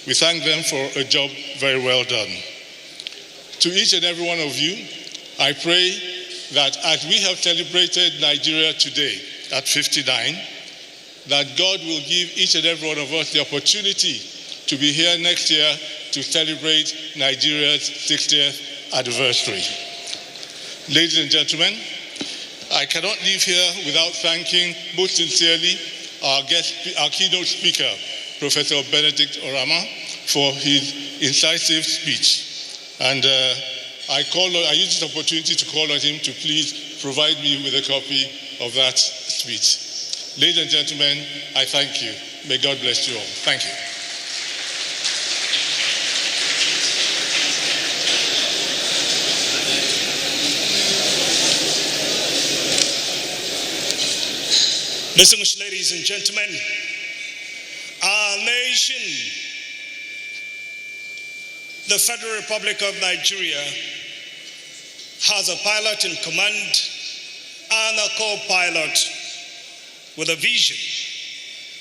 We thank them for a job very well done. To each and every one of you, I pray that as we have celebrated Nigeria today at 59, that God will give each and every one of us the opportunity to be here next year to celebrate Nigeria's 60th anniversary. Ladies and gentlemen, I cannot leave here without thanking most sincerely our keynote speaker, Professor Benedict Orama, for his incisive speech. And I use this opportunity to call on him to please provide me with a copy of that speech. Ladies and gentlemen, I thank you. May God bless you all. Thank you. Distinguished ladies and gentlemen, our nation, the Federal Republic of Nigeria, has a pilot in command and a co-pilot with a vision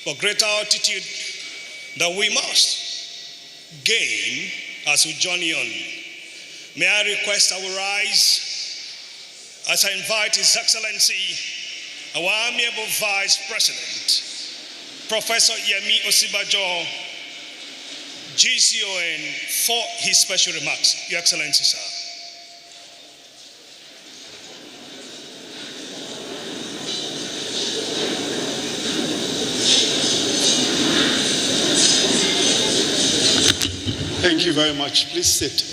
for greater altitude that we must gain as we journey on. May I request I will rise as I invite His Excellency, our amiable Vice President, Professor Yemi Osibajo, GCON, for his special remarks. Your Excellency, sir. Thank you very much. Please sit.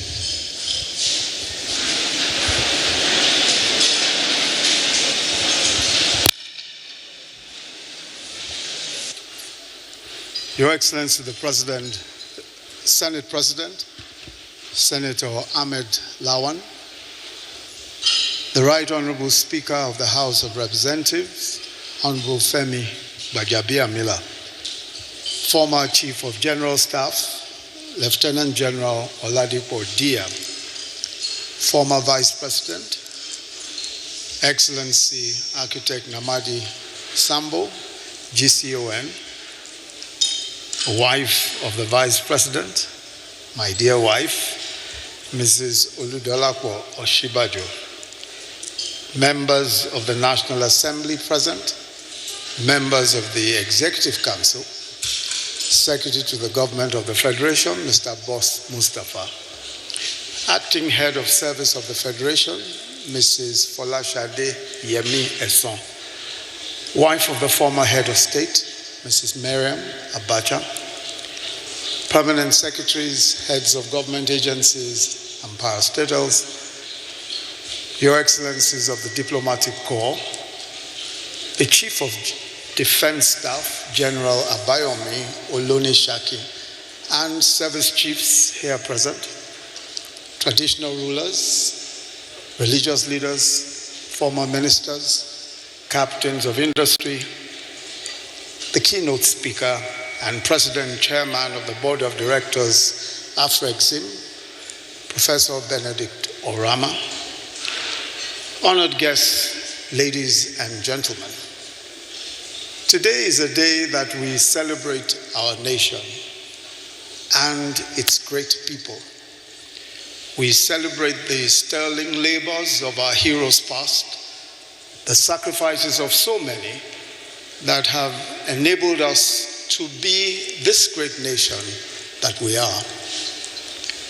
Your Excellency, the President, Senate President, Senator Ahmed Lawan, the Right Honorable Speaker of the House of Representatives, Honorable Femi Gbajabiamila, former Chief of General Staff, Lieutenant General Oladipo Dia, former Vice President, Excellency Architect Namadi Sambo, GCON, wife of the Vice President, my dear wife, Mrs. Oludolapo Oshibajo, members of the National Assembly present, members of the Executive Council, Secretary to the Government of the Federation, Mr. Boss Mustafa, Acting Head of Service of the Federation, Mrs. Folashade Yemi Esson, wife of the former Head of State, Mrs. Miriam Abacha, permanent secretaries, heads of government agencies and parastatals, Your Excellencies of the Diplomatic Corps, the Chief of Defense Staff, General Abayomi Olonishaki, and service chiefs here present, traditional rulers, religious leaders, former ministers, captains of industry, the keynote speaker and president chairman of the board of directors, Afrexim, Professor Benedict Orama, honored guests, ladies and gentlemen. Today is a day that we celebrate our nation and its great people. We celebrate the sterling labors of our heroes past, the sacrifices of so many that have enabled us to be this great nation that we are.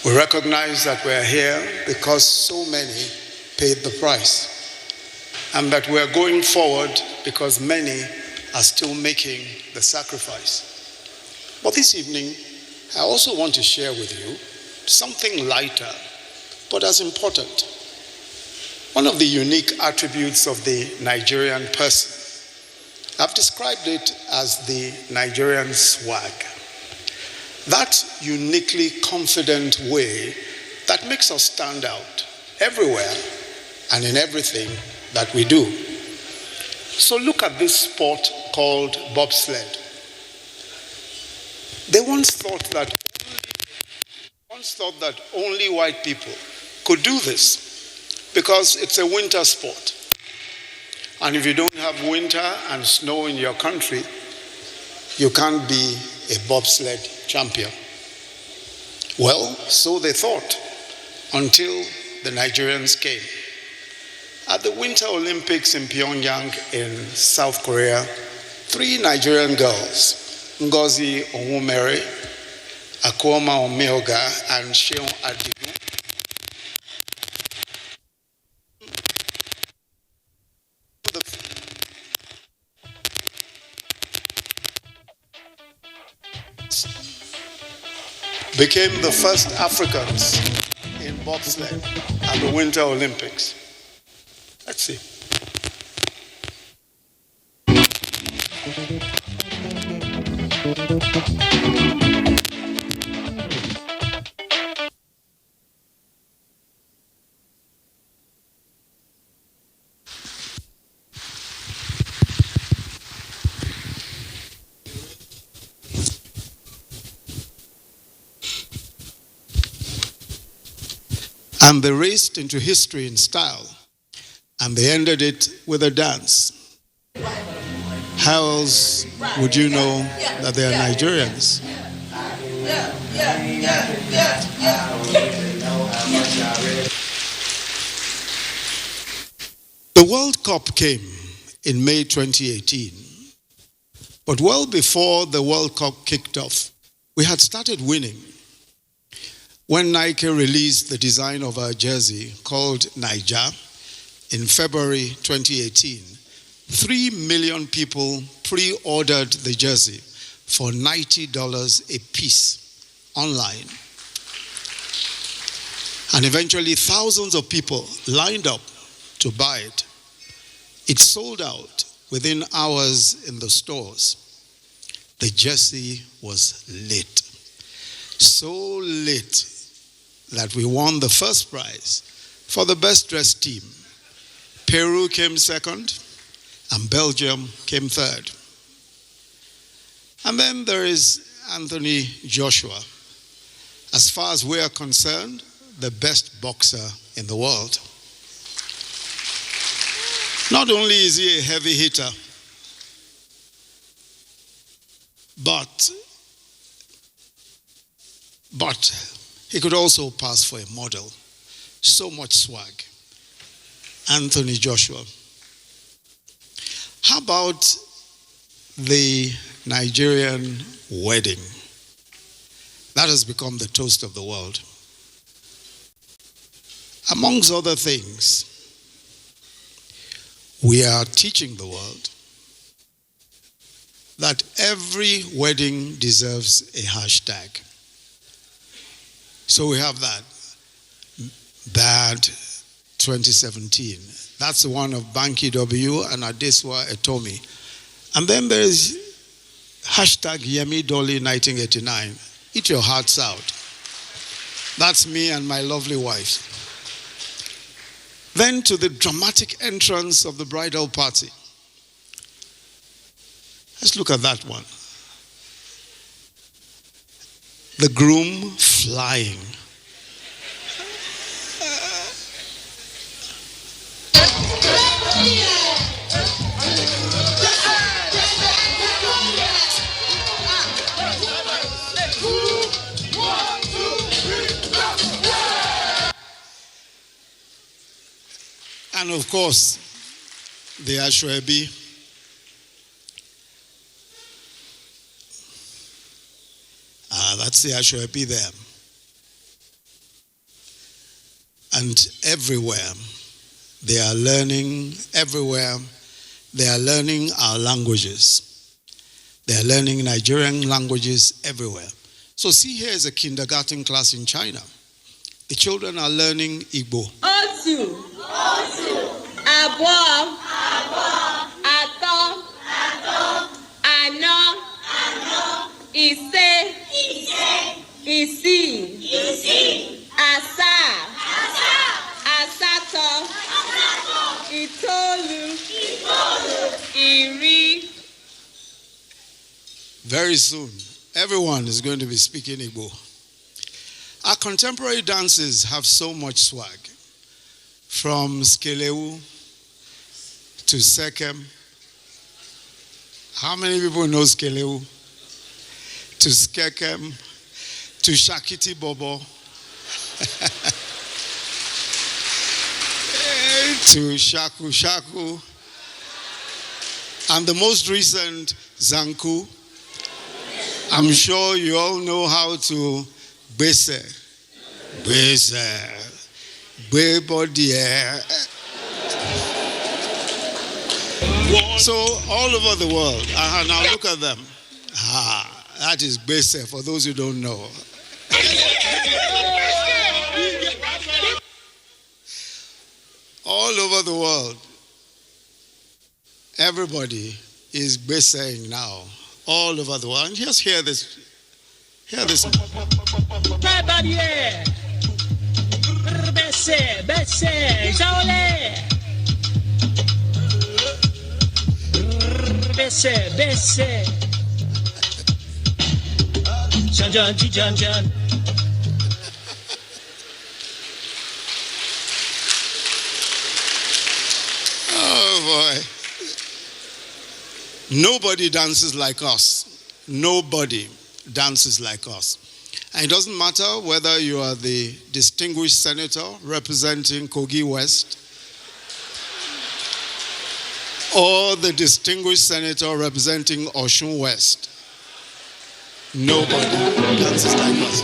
We recognize that we are here because so many paid the price, and that we are going forward because many are still making the sacrifice. But this evening, I also want to share with you something lighter, but as important. One of the unique attributes of the Nigerian person, I've described it as the Nigerian swag. That uniquely confident way that makes us stand out everywhere and in everything that we do. So look at this sport called bobsled. They once thought that only white people could do this because it's a winter sport. And if you don't have winter and snow in your country, you can't be a bobsled champion. Well, so they thought until the Nigerians came. At the Winter Olympics in Pyongyang in South Korea, 3 Nigerian girls, Ngozi Onwumere, Akoma Omeoga, and Sheon Adigun, became the first Africans in bobsled at the Winter Olympics. Let's see. And they raced into history in style, and they ended it with a dance. How else would you know that they are Nigerians? The World Cup came in May 2018, but well before the World Cup kicked off, we had started winning. When Nike released the design of our jersey called Naija in February 2018, 3 million people pre-ordered the jersey for $90 a piece online. And eventually thousands of people lined up to buy it. It sold out within hours in the stores. The jersey was lit. So lit that we won the first prize for the best dressed team. Peru came second and Belgium came third. And then there is Anthony Joshua. As far as we are concerned, the best boxer in the world. Not only is he a heavy hitter, but he could also pass for a model. So much swag. Anthony Joshua. How about the Nigerian wedding? That has become the toast of the world. Amongst other things, we are teaching the world that every wedding deserves a hashtag. So we have that. Bad 2017. That's the one of Banky W and Adeswa Etomi. And then there's hashtag Yemi Dolly 1989. Eat your hearts out. That's me and my lovely wife. Then to the dramatic entrance of the bridal party. Let's look at that one. The groom flying. And of course, the Ashwebi. That's the Ashwebi there. And everywhere, they are learning, everywhere, they are learning our languages. They are learning Nigerian languages everywhere. So see, here is a kindergarten class in China. The children are learning Igbo. Otu, Abo, Ato, Ano, Ise, Isi, Asa, Asato, Itolu, Iri. Very soon, everyone is going to be speaking Igbo. Our contemporary dances have so much swag. From Skeleu to Sekem. How many people know Skeleu? To Skekem, to Shakiti Bobo, to Shaku Shaku, and the most recent, Zanku. I'm sure you all know how to Bese, Bebodier. So all over the world, now look at them. That is Bese for those who don't know. All over the world, everybody is Beseing now. All over the world. And just hear this. Hear this. Oh boy. Nobody dances like us. Nobody dances like us. And it doesn't matter whether you are the distinguished senator representing Kogi West or the distinguished senator representing Osun West. Nobody dances like us.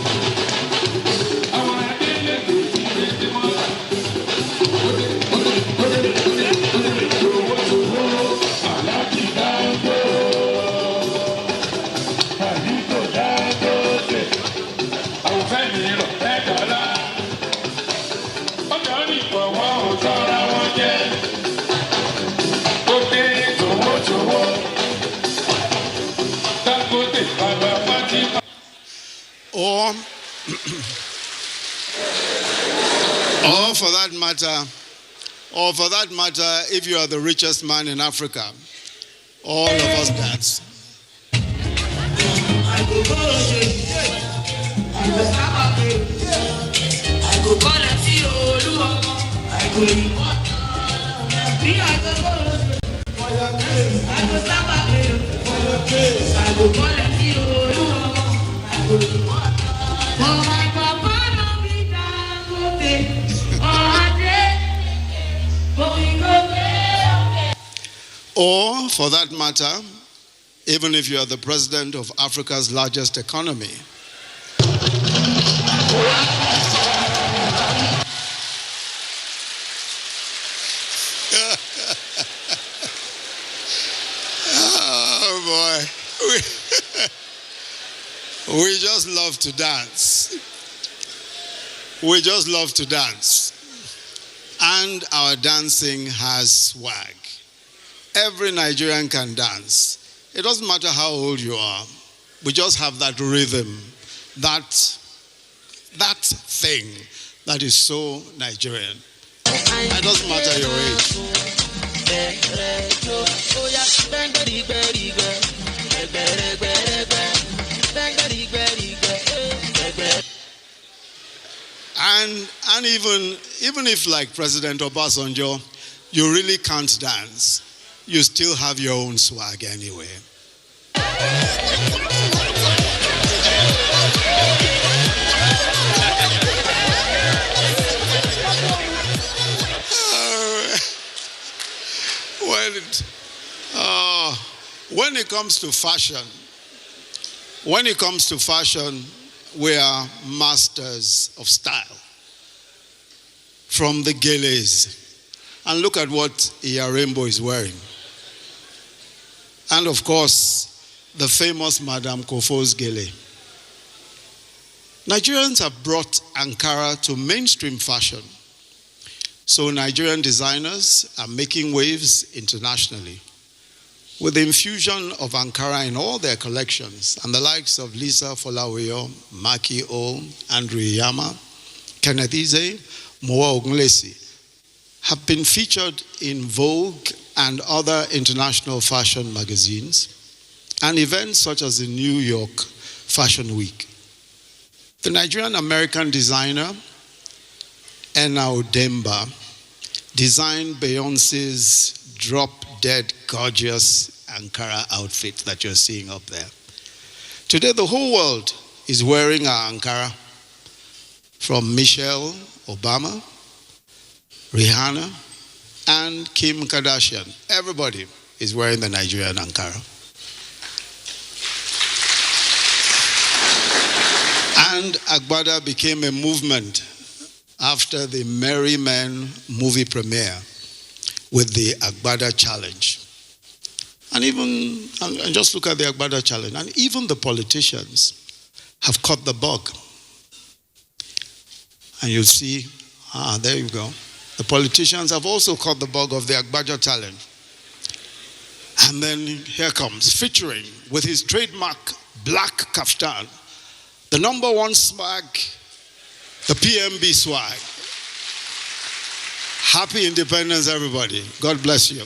Or for that matter, if you are the richest man in Africa, all of us dance. Or, for that matter, even if you are the president of Africa's largest economy, oh boy, we just love to dance. We just love to dance. And our dancing has swag. Every Nigerian can dance. It doesn't matter how old you are. We just have that rhythm, that thing that is so Nigerian. It doesn't matter your age. And even if, like President Obasanjo, you really can't dance, you still have your own swag anyway. When it comes to fashion, we are masters of style. From the Galas. And look at what Iya Rainbow is wearing. And of course, the famous Madame Kofo's Gele. Nigerians have brought Ankara to mainstream fashion. So Nigerian designers are making waves internationally with the infusion of Ankara in all their collections, and the likes of Lisa Folawiyo, Maki O, Andrew Yama, Kenneth Ize, Moa Ogunlesi have been featured in Vogue and other international fashion magazines and events such as the New York Fashion Week. The Nigerian-American designer Enna Odemba designed Beyonce's drop-dead gorgeous Ankara outfit that you're seeing up there. Today, the whole world is wearing our Ankara, from Michelle Obama, Rihanna, and Kim Kardashian. Everybody is wearing the Nigerian Ankara. And Agbada became a movement after the Merry Men movie premiere with the Agbada Challenge. And just look at the Agbada Challenge. And even the politicians have caught the bug. And you'll see, there you go. The politicians have also caught the bug of the Agbada Challenge. And then here comes, featuring with his trademark black kaftan, the #1 swag, the PMB swag. Happy independence, everybody. God bless you.